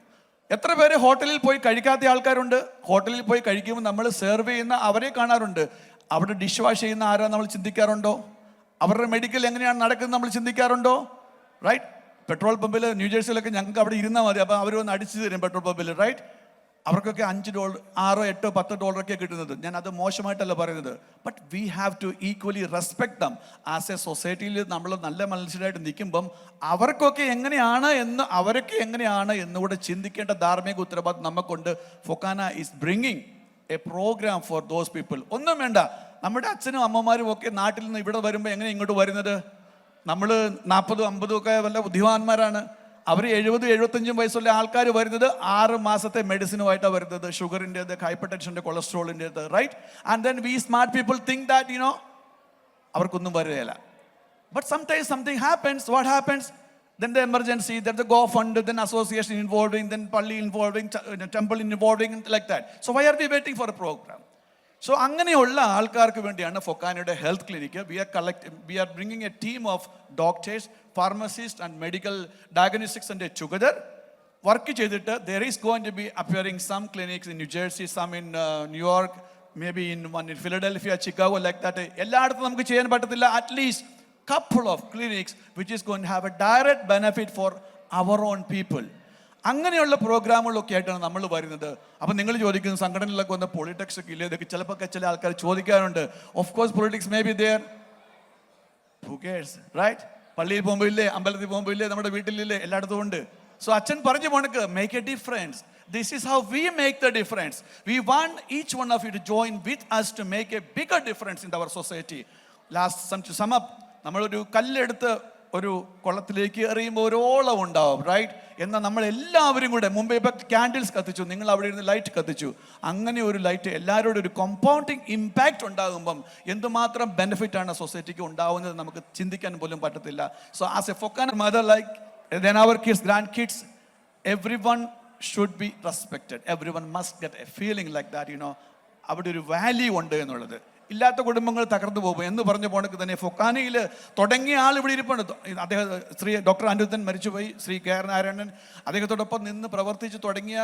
എത്ര പേര് ഹോട്ടലിൽ പോയി കഴിക്കാത്ത ആൾക്കാരുണ്ട്? ഹോട്ടലിൽ പോയി കഴിക്കുമ്പോൾ നമ്മൾ സെർവ് ചെയ്യുന്ന അവരെ കാണാറുണ്ട്. അവിടെ ഡിഷ് വാഷ് ചെയ്യുന്ന ആരാ നമ്മൾ ചിന്തിക്കാറുണ്ടോ? അവരുടെ മെഡിക്കൽ എങ്ങനെയാണ് നടക്കുന്നത് നമ്മൾ ചിന്തിക്കാറുണ്ടോ? റൈറ്റ്? പെട്രോൾ പമ്പിൽ ന്യൂജേഴ്സിയിലൊക്കെ ഞങ്ങൾക്ക് അവിടെ ഇരുന്നാൽ മതി, അപ്പോൾ അവർ വന്ന് അടിച്ചു തരും പെട്രോൾ പമ്പിൽ, റൈറ്റ്? അവർക്കൊക്കെ $5, $6, $8, $10 കിട്ടുന്നത്. ഞാൻ അത് മോശമായിട്ടല്ല പറയുന്നത്. But we have to equally respect them. As a സൊസൈറ്റിയിൽ നമ്മൾ നല്ല മനുഷ്യരായിട്ട് നിൽക്കുമ്പം അവരൊക്കെ എങ്ങനെയാണ് എന്നുകൂടെ ചിന്തിക്കേണ്ട ധാർമ്മിക ഉത്തരവാദിത്വം നമുക്കുണ്ട്. FOKANA is bringing a programme for those people. ഒന്നും വേണ്ട, നമ്മുടെ അച്ഛനും അമ്മമാരും ഒക്കെ നാട്ടിൽ നിന്ന് ഇവിടെ വരുമ്പോൾ എങ്ങനെ ഇങ്ങോട്ട് വരുന്നത്? നമ്മൾ 40, 50 ഒക്കെ വല്ല ബുദ്ധിമാന്മാരാണ്. അവർ 70-75 വയസ്സുള്ള ആൾക്കാർ വരുന്നത് 6 മാസത്തെ മെഡിസിനുമായിട്ടാണ് വരുന്നത്, ഷുഗറിൻ്റെത്, ഹൈപ്പർ ടെൻഷൻ്റെ, കൊളസ്ട്രോളിൻ്റെത്, right? And then we smart people think that അവർക്കൊന്നും വരികയില്ല. But sometimes something happens. What happens? Then the emergency, then the Go Fund, then association involving, then Palli involving, temple involving, like that. So why are we waiting for a program? So അങ്ങനെയുള്ള ആൾക്കാർക്ക് വേണ്ടിയാണ് ഫൊക്കാനയുടെ health clinic. We are bringing a team of doctors, pharmacists and medical diagnostics and together work ചെയ്തിട്ട് there is going to be appearing some clinics in New Jersey, some in New York, maybe in one in Philadelphia, Chicago, like that. എല്ലായിടത്തും നമുക്ക് ചെയ്യാൻ പറ്റത്തില്ല. At least couple of clinics which is going to have a direct benefit for our own people. അങ്ങനെയുള്ള പ്രോഗ്രാമുകളൊക്കെ ആയിട്ടാണ് നമ്മൾ വരുന്നത്. അപ്പം നിങ്ങൾ ചോദിക്കുന്ന സംഘടനകളിലൊക്കെ വന്ന പൊളിറ്റിക്സ് ഒക്കെ ഇല്ലേ, ഇതൊക്കെ ചിലപ്പോൾ ചില ആൾക്കാർ ചോദിക്കാറുണ്ട്. Of course politics may be there, who cares, right? പള്ളിയിൽ പോകുമ്പോൾ ഇല്ലേ, അമ്പലത്തിൽ പോകുമ്പോൾ ഇല്ലേ, നമ്മുടെ വീട്ടിലില്ലേ, എല്ലായിടത്തും ഉണ്ട്. സോ അച്ഛൻ പറഞ്ഞു പോണക്ക് make a difference. This is how we make the difference. We want each one of you to join with us to make a bigger difference in our society. To sum up, നമ്മളൊരു കല്ലെടുത്ത് ഒരു കുളത്തിലേക്ക് എറിയുമ്പോൾ ഒരു ഓളം ഉണ്ടാവും, right? എന്നാൽ നമ്മളെല്ലാവരും കൂടെ മുമ്പേ ഇപ്പം ക്യാൻഡിൽസ് കത്തിച്ചു, നിങ്ങൾ അവിടെ ഇരുന്ന് ലൈറ്റ് കത്തിച്ചു. അങ്ങനെ ഒരു ലൈറ്റ് എല്ലാവരോടും ഒരു കോമ്പൗണ്ടിങ് ഇമ്പാക്റ്റ് ഉണ്ടാകുമ്പം എന്തുമാത്രം ബെനിഫിറ്റാണ് സൊസൈറ്റിക്ക് ഉണ്ടാവുന്നത് നമുക്ക് ചിന്തിക്കാൻ പോലും പറ്റത്തില്ല. So as A FOKANA mother, like then our kids, grandkids, everyone should be respected. Everyone must get a feeling like that, അവിടെ ഒരു വാല്യൂ ഉണ്ട് എന്നുള്ളത്. ഇല്ലാത്ത കുടുംബങ്ങൾ തകർന്നു പോകും എന്ന് പറഞ്ഞ പോണക്ക് തന്നെ ഫൊക്കാനയിൽ തുടങ്ങിയ ആൾ ഇവിടെ ഇരിപ്പുണ്ട്. അദ്ദേഹം ശ്രീ ഡോക്ടർ അനിരുദ്ധൻ മരിച്ചുപോയി, ശ്രീ കെ ആർ നാരായണൻ അദ്ദേഹത്തോടൊപ്പം നിന്ന് പ്രവർത്തിച്ച് തുടങ്ങിയ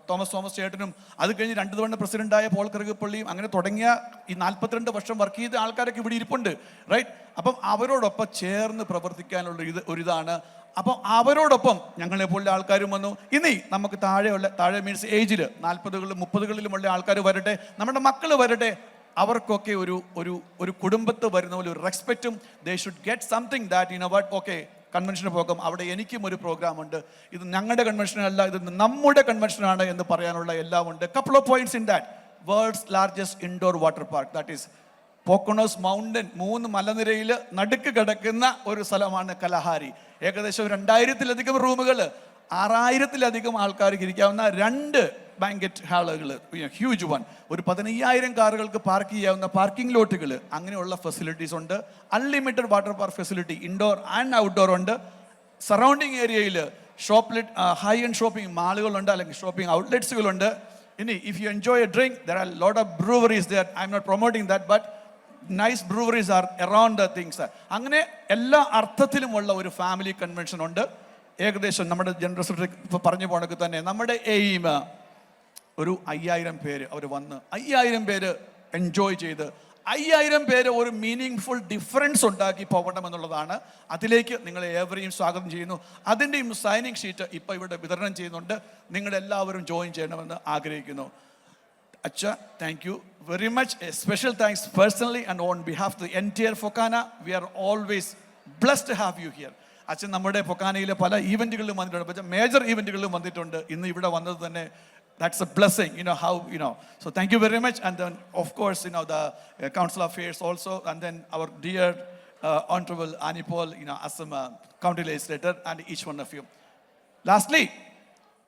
തോമസ് ചേട്ടനും, അത് കഴിഞ്ഞ് 2 തവണ പ്രസിഡന്റായ പോൾ കറുകപ്പള്ളിയും, അങ്ങനെ തുടങ്ങിയ ഈ 42 വർഷം വർക്ക് ചെയ്ത ആൾക്കാരൊക്കെ ഇവിടെ ഇരിപ്പുണ്ട്, റൈറ്റ്? അപ്പം അവരോടൊപ്പം ചേർന്ന് പ്രവർത്തിക്കാനുള്ള ഒരിതാണ്. അപ്പം അവരോടൊപ്പം ഞങ്ങളെപ്പോലുള്ള ആൾക്കാരും വന്നു. ഇനി നമുക്ക് താഴെ മീൻസ് ഏജിൽ 40കളിലും 30കളിലുമുള്ള ആൾക്കാർ വരട്ടെ, നമ്മുടെ മക്കൾ വരട്ടെ. അവർക്കൊക്കെ ഒരു കുടുംബത്ത് വരുന്ന പോലെ ഒരു റെസ്പെക്റ്റും, they should get something that what, okay കൺവെൻഷന് പോകും, അവിടെ എനിക്കും ഒരു പ്രോഗ്രാം ഉണ്ട്, ഇത് ഞങ്ങളുടെ കൺവെൻഷനല്ല, ഇത് നമ്മുടെ കൺവെൻഷനാണ് എന്ന് പറയാനുള്ള എല്ലാം ഉണ്ട്. Couple of points in that. World's largest indoor water park, that is Poconos mountain, 3 മലനിരയിൽ നടുക്ക് കിടക്കുന്ന ഒരു സ്ഥലമാണ് കലഹാരി. ഏകദേശം 2000-ലധികം റൂമുകൾ, 6000-ലധികം ആൾക്കാർക്ക് ഇരിക്കാവുന്ന 2 ബാങ്കറ്റ് ഹാളുകൾ, ഹ്യൂജ് വൺ, ഒരു 15,000 കാറുകൾക്ക് പാർക്ക് ചെയ്യാവുന്ന പാർക്കിംഗ് ലോട്ടുകൾ, അങ്ങനെയുള്ള ഫെസിലിറ്റീസ് ഉണ്ട്. Unlimited water park facility indoor and outdoor ഉണ്ട്. സറൗണ്ടിങ് ഏരിയയിൽ ഹൈ എൻഡ് ഷോപ്പിംഗ് മാളുകളുണ്ട്, അല്ലെങ്കിൽ ഷോപ്പിംഗ് ഔട്ട്ലെറ്റ്സുകളുണ്ട്. ഇനി if you enjoy a drink, there are lot of breweries there. I am not promoting that, but nice breweries are around the things. അങ്ങനെ എല്ലാ അർത്ഥത്തിലുമുള്ള ഒരു family convention ഉണ്ട്. ഏകദേശം നമ്മുടെ ജനറൽ സെക്രട്ടറി ഇപ്പോൾ പറഞ്ഞു പോണക്ക് തന്നെ നമ്മുടെ എയിം ഒരു 5000 പേര് അവർ വന്ന് 5000 പേര് എൻജോയ് ചെയ്ത് 5000 പേര് ഒരു മീനിങ് ഫുൾ ഡിഫറൻസ് ഉണ്ടാക്കി പോകണമെന്നുള്ളതാണ്. അതിലേക്ക് നിങ്ങളെ ഏവരെയും സ്വാഗതം ചെയ്യുന്നു. അതിൻ്റെയും സൈനിങ് ഷീറ്റ് ഇപ്പോൾ ഇവിടെ വിതരണം ചെയ്യുന്നുണ്ട്. നിങ്ങളെല്ലാവരും ജോയിൻ ചെയ്യണമെന്ന് ആഗ്രഹിക്കുന്നു. Acha, thank you very much. A special thanks personally and on behalf of the entire Focana. We are always blessed to have you here. അച്ഛൻ നമ്മുടെ ഫൊക്കാനയിലെ പല ഈവൻറ്റുകളിലും വന്നിട്ടുണ്ട്, പക്ഷേ മേജർ ഈവൻറ്റുകളിലും വന്നിട്ടുണ്ട്. ഇന്ന് ഇവിടെ വന്നത് തന്നെ that's a blessing, how, So thank you very much. And then, of course, the Council of Affairs also, and then our dear Honorable Annie Paul, as a county legislator, and each one of you. Lastly,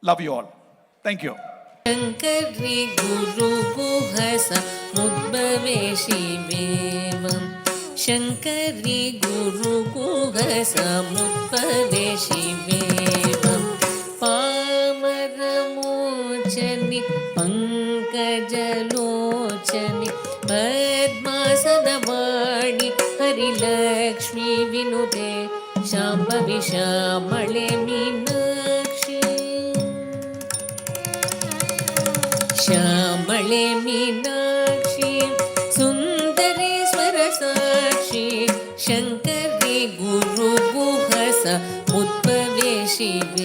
love you all. Thank you. शङ्करी गुरुगुहस मुद्भवेशिवेवं शङ्करी गुरुगुहस मुद्भवेशिवेवं पामरमोचनि पङ्कजलोचनि पद्मासनवाणि Harilakshmi विनुते Shambhavi श्यामळे Meenakshi श्यामळे Meenakshi Sundareshwar साक्षी शङ्करी गुरुगुहस मुद्भवेशिवेवं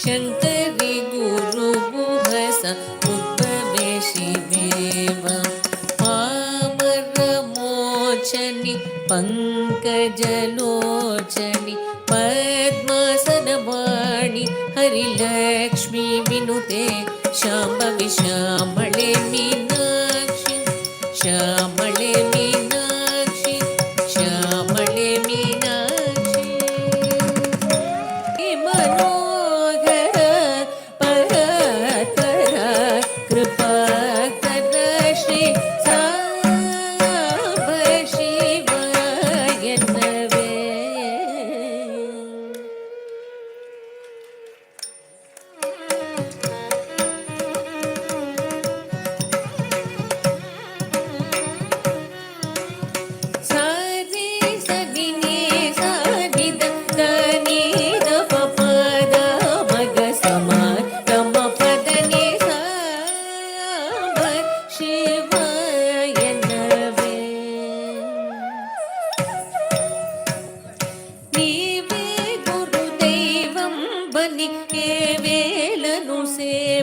शङ्करी गुरुगुहस मुद्भवेशिवेवं पामरमोचनि पङ्कजलोचनि पद्मासनवाणि हरिलक्ष्मी विनुते शाम्भवी श्यामळे मीनाक्षी श्यामळे मीनाक्षी श्यामळे मीनाक्षी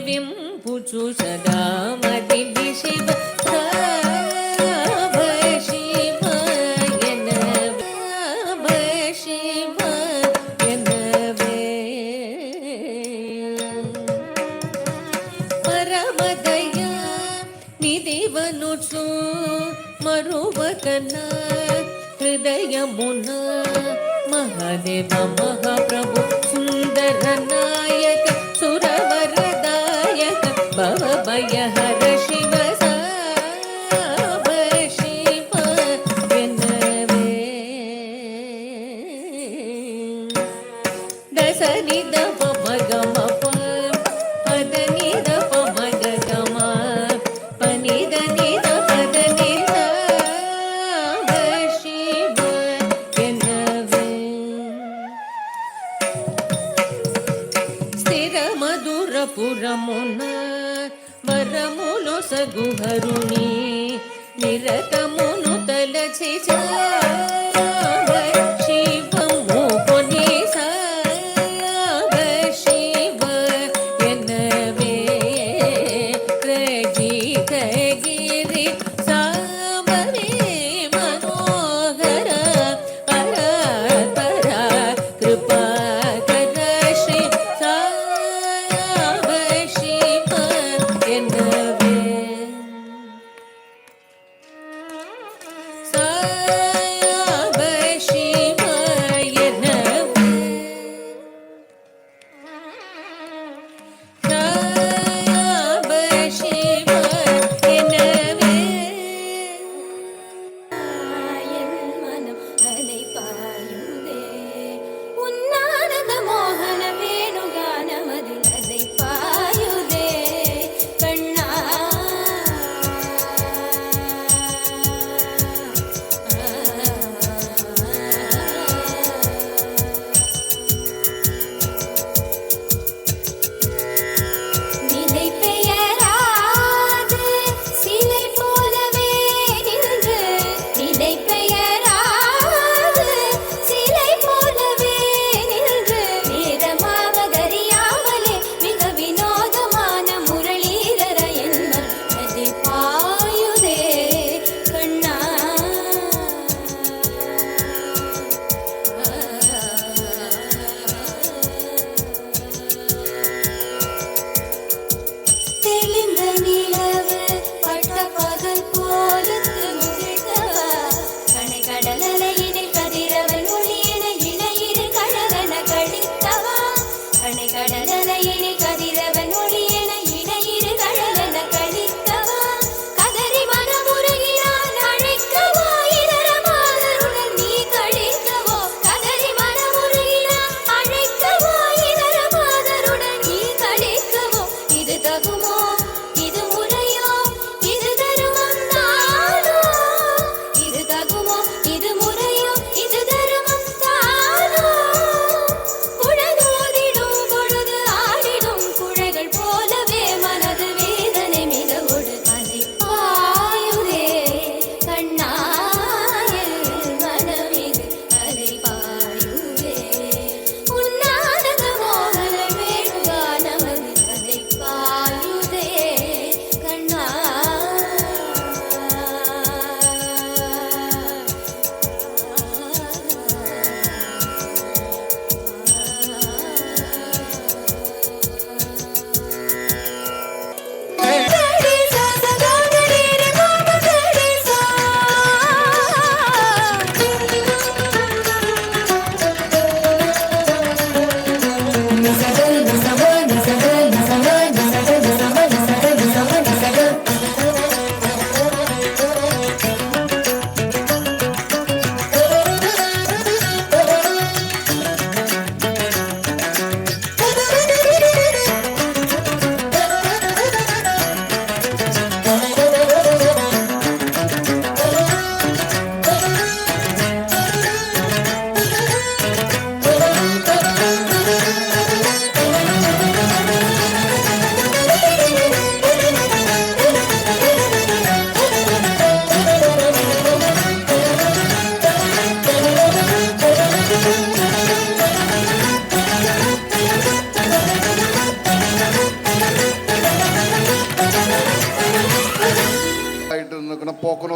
సేవింపుచు సదా మదిని Shiva Shiva anyway Shiva anyway పరమదయా నిధివనుచు మరువకనా హృదయమున మహాదేవ మహాప్రభు సుందర నాయక సురవరదాయక భవభయహర శివ సాంబ Shiva anyway దశ నిద పమగమ పద నిద పమగమ పనిద నిద పద నిద శివ ఎనవే స్థిర మధుర పురమున వరములో సగుహరుని నిరతమును తలచి శివము కొని సాగ శివ ఎనవే రజితగిరి సాంబరే మనోహర పర పర కృపాకర శ్రీ సాంబ శివ ఎనవే సాంబ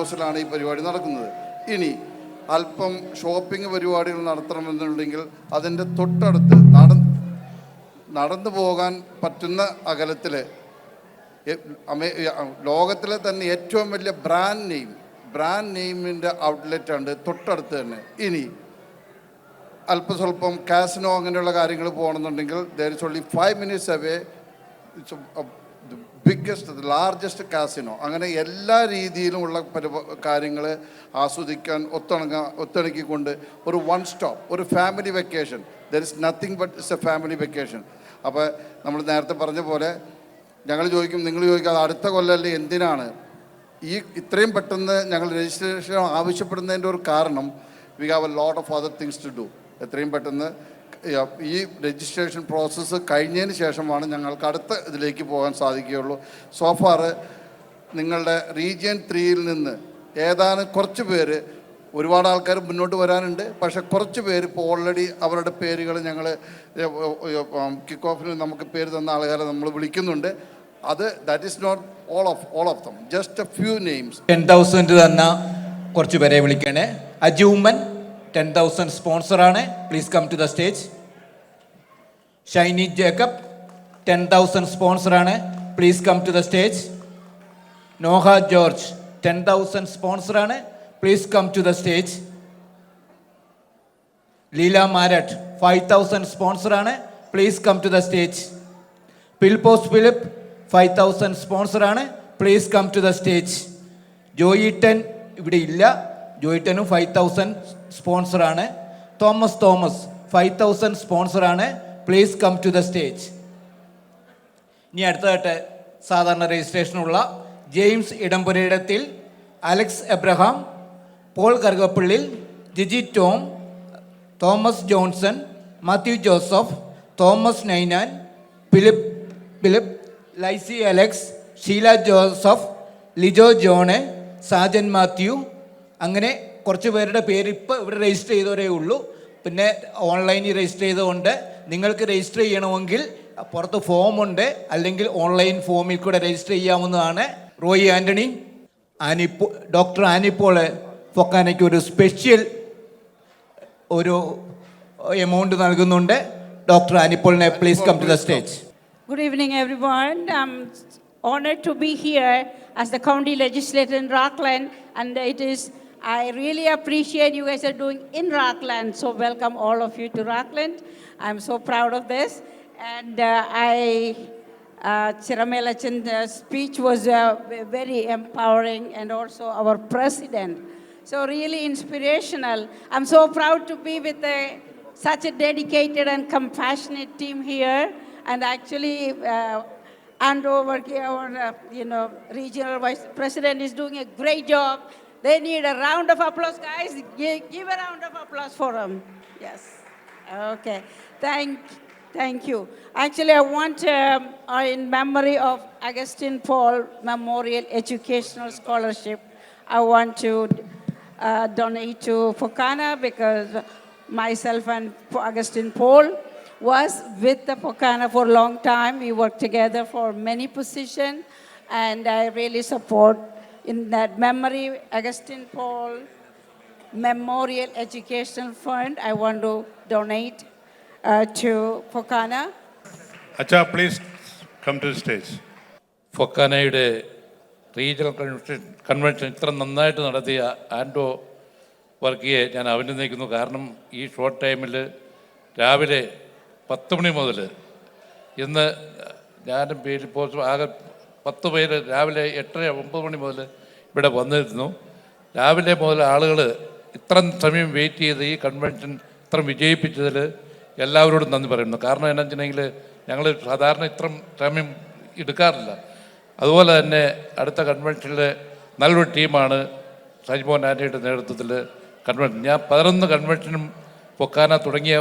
ഹൗസിലാണ് ഈ പരിപാടി നടക്കുന്നത്. ഇനി അല്പം ഷോപ്പിംഗ് പരിപാടികൾ നടത്തണമെന്നുണ്ടെങ്കിൽ അതിൻ്റെ തൊട്ടടുത്ത് നടന്നു പോകാൻ പറ്റുന്ന അകലത്തിൽ ലോകത്തിലെ തന്നെ ഏറ്റവും വലിയ ബ്രാൻഡ് നെയിമിൻ്റെ ഔട്ട്ലെറ്റാണ് തൊട്ടടുത്ത് തന്നെ. ഇനി അല്പസ്വല്പം കാസിനോ അങ്ങനെയുള്ള കാര്യങ്ങൾ പോകണമെന്നുണ്ടെങ്കിൽ there is only 5 minutes away largest casino. അങ്ങനെ എല്ലാ രീതിയിലുമുള്ള കാര്യങ്ങൾ ആസ്വദിക്കാൻ ഒത്തിണക്കിക്കൊണ്ട് ഒരു വൺ സ്റ്റോപ്പ്, ഒരു family vacation. There is nothing but it's A family vacation. അപ്പോൾ നമ്മൾ നേരത്തെ പറഞ്ഞ പോലെ നിങ്ങൾ ചോദിക്കും അത് അടുത്ത കൊല്ലമല്ലേ, എന്തിനാണ് ഇത്രയും പെട്ടെന്ന് ഞങ്ങൾ രജിസ്ട്രേഷൻ ആവശ്യപ്പെടുന്നതിൻ്റെ ഒരു കാരണം we have a lot of other things to do. എത്രയും പെട്ടെന്ന് ഈ രജിസ്ട്രേഷൻ പ്രോസസ്സ് കഴിഞ്ഞതിന് ശേഷമാണ് ഞങ്ങൾക്ക് അടുത്ത ഇതിലേക്ക് പോകാൻ സാധിക്കുകയുള്ളൂ. സോഫാർ നിങ്ങളുടെ റീജിയൻ 3യിൽ നിന്ന് ഏതാനും കുറച്ച് പേര്, ഒരുപാട് ആൾക്കാർ മുന്നോട്ട് വരാനുണ്ട്, പക്ഷേ കുറച്ച് പേര് ഇപ്പോൾ ഓൾറെഡി അവരുടെ പേരുകൾ ഞങ്ങൾ കിക്ക് ഓഫിന് നമുക്ക് പേര് തന്ന ആൾക്കാരെ നമ്മൾ വിളിക്കുന്നുണ്ട്. അത് that is not all of them, just a few names. 10,000 തന്ന കുറച്ച് പേരെ വിളിക്കണേ. അജൂമൻ 10,000 സ്പോൺസറാണ്, please come to the stage. Shiny Jacob 10,000 സ്പോൺസറാണ്, please come to the stage. Noah George 10,000 സ്പോൺസറാണ്, please come to the stage. Leela Marett 5,000 സ്പോൺസറാണ്, please come to the stage. Pilpose Philip 5,000 സ്പോൺസറാണ്, please come to the stage. ജോയിട്ടൻ ഇവിടെ ഇല്ല, ജോയിട്ടനും 5,000 സ്പോൺസറാണ്. തോമസ് 5,000 സ്പോൺസറാണ്, please come to the stage. ഇനി അടുത്തതായിട്ട് സാധാരണ രജിസ്ട്രേഷനുള്ള ജെയിംസ് ഇടംപുരയിടത്തിൽ, അലക്സ് എബ്രഹാം, പോൾ കറുകപ്പള്ളിൽ, ജിജി ടോം, തോമസ് ജോൺസൺ, മാത്യു ജോസഫ്, തോമസ് നൈനാൻ, ഫിലിപ്പ്, ലൈസി അലക്സ്, ഷീല ജോസഫ്, ലിജോ ജോണ്, സാജൻ മാത്യു. അങ്ങനെ കുറച്ച് പേരുടെ പേര് ഇപ്പോൾ ഇവിടെ രജിസ്റ്റർ ചെയ്തവരേ ഉള്ളൂ. പിന്നെ ഓൺലൈനിൽ രജിസ്റ്റർ ചെയ്തുകൊണ്ട് നിങ്ങൾക്ക് രജിസ്റ്റർ ചെയ്യണമെങ്കിൽ പുറത്ത് ഫോമുണ്ട്, അല്ലെങ്കിൽ ഓൺലൈൻ ഫോമിൽ കൂടെ രജിസ്റ്റർ ചെയ്യാവുന്നതാണ്. റോയി ആൻ്റണി, ഡോക്ടർ ആനിപ്പോൾ ഫൊക്കാനയ്ക്ക് ഒരു സ്പെഷ്യൽ ഒരു എമൗണ്ട് നൽകുന്നുണ്ട്. ഡോക്ടർ ആനിപ്പോളിനെ please come to the stage. Good evening, everyone. I'm honored to be here as the county legislator in Rockland, and I really appreciate you guys are doing in Rockland. So welcome all of you to Rockland. I'm so proud of this. And Chiramelachan's speech was very empowering, and also our president. So really inspirational. I'm so proud to be with such a dedicated and compassionate team here. And actually, Andover, our regional vice president is doing a great job. They need a round of applause, guys. Give a round of applause for them. Yes. Okay. Thank you. Actually, I want, in memory of Augustine Paul Memorial Educational Scholarship, I want to donate to Focana, because myself and Augustine Paul was with the Focana for a long time. We worked together for many positions, and I really support in that memory Augustine Paul Memorial Educational Fund. I want to donate to Focana. Acha, please come to the stage. ഫൊക്കാനയുടെ regional convention ഇത്ര നന്നായിട്ട് നടത്തിയ ആൻഡോ വർക്കിയെ ഞാൻ അഭിനന്ദിക്കുന്നു. കാരണം ഈ short ടൈമിൽ രാവിലെ 10 മണി മുതൽ ഇന്ന് ഞാനും ഇപ്പോൾ ആകെ 10 പേര് രാവിലെ 8-9 മണി മുതൽ ഇവിടെ വന്നിരുന്നു. രാവിലെ മുതൽ ആളുകൾ ഇത്ര സമയം വെയിറ്റ് ചെയ്ത് ഈ കൺവെൻഷൻ ഇത്ര വിജയിപ്പിച്ചതിൽ എല്ലാവരോടും നന്ദി പറയുന്നു. കാരണം എന്താണെന്ന് വെച്ചിട്ടുണ്ടെങ്കിൽ ഞങ്ങൾ സാധാരണ ഇത്ര സമയം എടുക്കാറില്ല. അതുപോലെ തന്നെ അടുത്ത കൺവെൻഷനിൽ നല്ലൊരു ടീമാണ് സജിമോൻ ആൻ്റണിയുടെ നേതൃത്വത്തിൽ കൺവെൻഷൻ. ഞാൻ 11 കൺവെൻഷനും ഫൊക്കാന തുടങ്ങിയ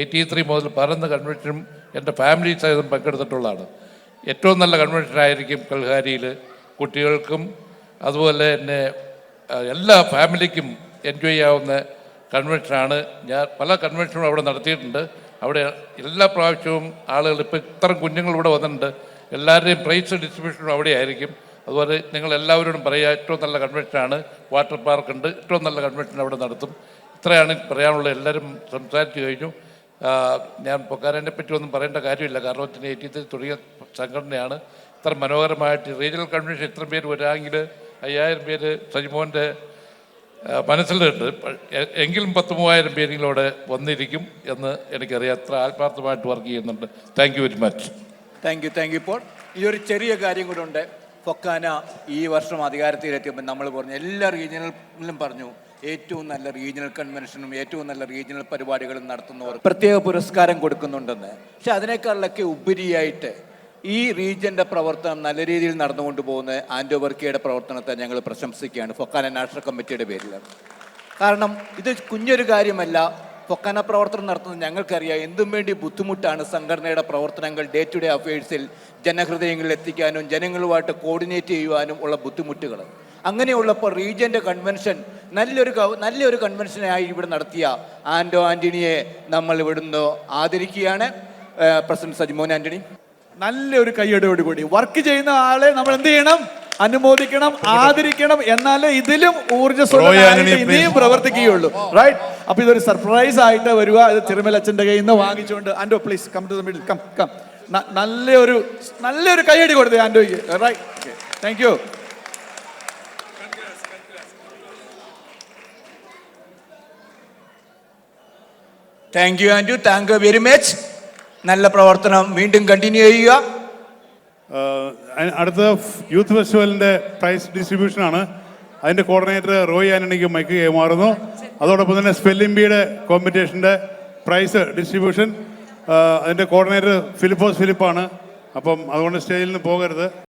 83 മുതൽ 11 കൺവെൻഷനും എൻ്റെ ഫാമിലി സഹിതം പങ്കെടുത്തിട്ടുള്ളതാണ്. ഏറ്റവും നല്ല കൺവെൻഷനായിരിക്കും കൽഹാരിയിൽ. കുട്ടികൾക്കും അതുപോലെ തന്നെ എല്ലാ ഫാമിലിക്കും എൻജോയ് ചെയ്യാവുന്ന കൺവെൻഷനാണ്. ഞാൻ പല കൺവെൻഷനും അവിടെ നടത്തിയിട്ടുണ്ട്. അവിടെ എല്ലാ പ്രാവശ്യവും ആളുകൾ ഇപ്പോൾ ഇത്ര കുഞ്ഞുങ്ങൾ ഇവിടെ വന്നിട്ടുണ്ട്. എല്ലാവരുടെയും പ്രൈസ് ഡിസ്ട്രിബ്യൂഷനും അവിടെ ആയിരിക്കും. അതുപോലെ നിങ്ങൾ എല്ലാവരോടും പറയുക, ഏറ്റവും നല്ല കൺവെൻഷനാണ്, വാട്ടർ പാർക്ക് ഉണ്ട്, ഏറ്റവും നല്ല കൺവെൻഷൻ അവിടെ നടത്തും. ഇത്രയാണ് പറയാനുള്ളത്. എല്ലാവരും സംസാരിച്ചു കഴിഞ്ഞു. ഞാൻ പൊക്കാരനെ പറ്റി ഒന്നും പറയേണ്ട കാര്യമില്ല, കാരണം 1983 തുടങ്ങിയ സംഘടനയാണ്. ഇത്ര മനോഹരമായിട്ട് റീജിയണൽ കൺവെൻഷൻ ഇത്ര പേര് വരാമെങ്കിൽ 5000 പേര് സജിമോൻ്റെ മനസ്സിലുണ്ട്. എങ്കിലും 10,000-3000 പേരെങ്കിലും അവിടെ വന്നിരിക്കും എന്ന് എനിക്കറിയാം. അത്ര ആത്മാർത്ഥമായിട്ട് വർക്ക് ചെയ്യുന്നുണ്ട്. Thank you very much. Thank you Paul. ഇതൊരു ചെറിയ കാര്യം കൂടെ ഉണ്ട്. ഫൊക്കാന ഈ വർഷം അധികാരത്തിലെത്തിയപ്പോൾ നമ്മൾ പറഞ്ഞു, എല്ലാ റീജിയണലും പറഞ്ഞു, ഏറ്റവും നല്ല റീജിയണൽ കൺവെൻഷനും ഏറ്റവും നല്ല റീജിയണൽ പരിപാടികളും നടത്തുന്നവർ പ്രത്യേക പുരസ്കാരം കൊടുക്കുന്നുണ്ടെന്ന്. പക്ഷെ അതിനേക്കാളൊക്കെ ഉപരിയായിട്ട് ഈ റീജിയൻ്റെ പ്രവർത്തനം നല്ല രീതിയിൽ നടന്നുകൊണ്ട് പോകുന്ന ആൻഡോ വർക്കിയുടെ പ്രവർത്തനത്തെ ഞങ്ങൾ പ്രശംസിക്കുകയാണ് ഫൊക്കാന നാഷണൽ കമ്മിറ്റിയുടെ പേരിൽ. കാരണം ഇത് കുഞ്ഞൊരു കാര്യമല്ല. ഫൊക്കാന പ്രവർത്തനം നടത്തുന്നത് ഞങ്ങൾക്കറിയാം എന്തും വേണ്ടി ബുദ്ധിമുട്ടാണ് സംഘടനയുടെ പ്രവർത്തനങ്ങൾ ഡേ ടു ഡേ അഫയേഴ്സിൽ ജനഹൃദയങ്ങളിൽ എത്തിക്കാനും ജനങ്ങളുമായിട്ട് കോർഡിനേറ്റ് ചെയ്യുവാനും ഉള്ള ബുദ്ധിമുട്ടുകൾ. അങ്ങനെയുള്ളപ്പോൾ റീജിയൻ്റെ കൺവെൻഷൻ നല്ലൊരു കൺവെൻഷനായി ഇവിടെ നടത്തിയ ആൻഡോ ആൻ്റണിയെ നമ്മൾ ഇവിടുന്ന് ആദരിക്കുകയാണ്. പ്രസിഡന്റ് സജിമോൻ ആൻ്റണി. നല്ലൊരു കൈയടിയോട് കൂടി വർക്ക് ചെയ്യുന്ന ആളെ നമ്മൾ എന്ത് ചെയ്യണം? അനുമോദിക്കണം, ആദരിക്കണം. എന്നാലേ ഇതിലും ഊർജ്ജസ്വലമായിട്ട് ഇനിയും പ്രവർത്തിക്കുകയുള്ളൂ. റൈറ്റ്? അപ്പൊ ഇതൊരു സർപ്രൈസ് ആയിട്ട് വരിക. ഇത് തിരുമലച്ചന്റെ കയ്യിൽ നിന്ന് വാങ്ങിച്ചുകൊണ്ട് Ando please come to the middle. Come. നല്ലൊരു കൈയടി കൊടുത്തേ ആൻഡോയ്ക്ക്. Right? Thank you. Thank you Andu. Thank you very much. നല്ല പ്രവർത്തനം വീണ്ടും കണ്ടിന്യൂ ചെയ്യുക. അടുത്ത യൂത്ത് ഫെസ്റ്റിവലിൻ്റെ പ്രൈസ് ഡിസ്ട്രിബ്യൂഷനാണ്. അതിൻ്റെ കോർഡിനേറ്റർ റോയ് ആൻ്റണിക്ക് മൈക്ക് കൈമാറുന്നു. അതോടൊപ്പം തന്നെ സ്പെല്ലിംഗ് ബീയുടെ കോമ്പറ്റീഷൻ്റെ പ്രൈസ് ഡിസ്ട്രിബ്യൂഷൻ അതിൻ്റെ കോർഡിനേറ്റർ ഫിലിപ്പോസ് ഫിലിപ്പാണ്. അപ്പം അതുകൊണ്ട് സ്റ്റേജിൽ നിന്ന് പോകരുത്.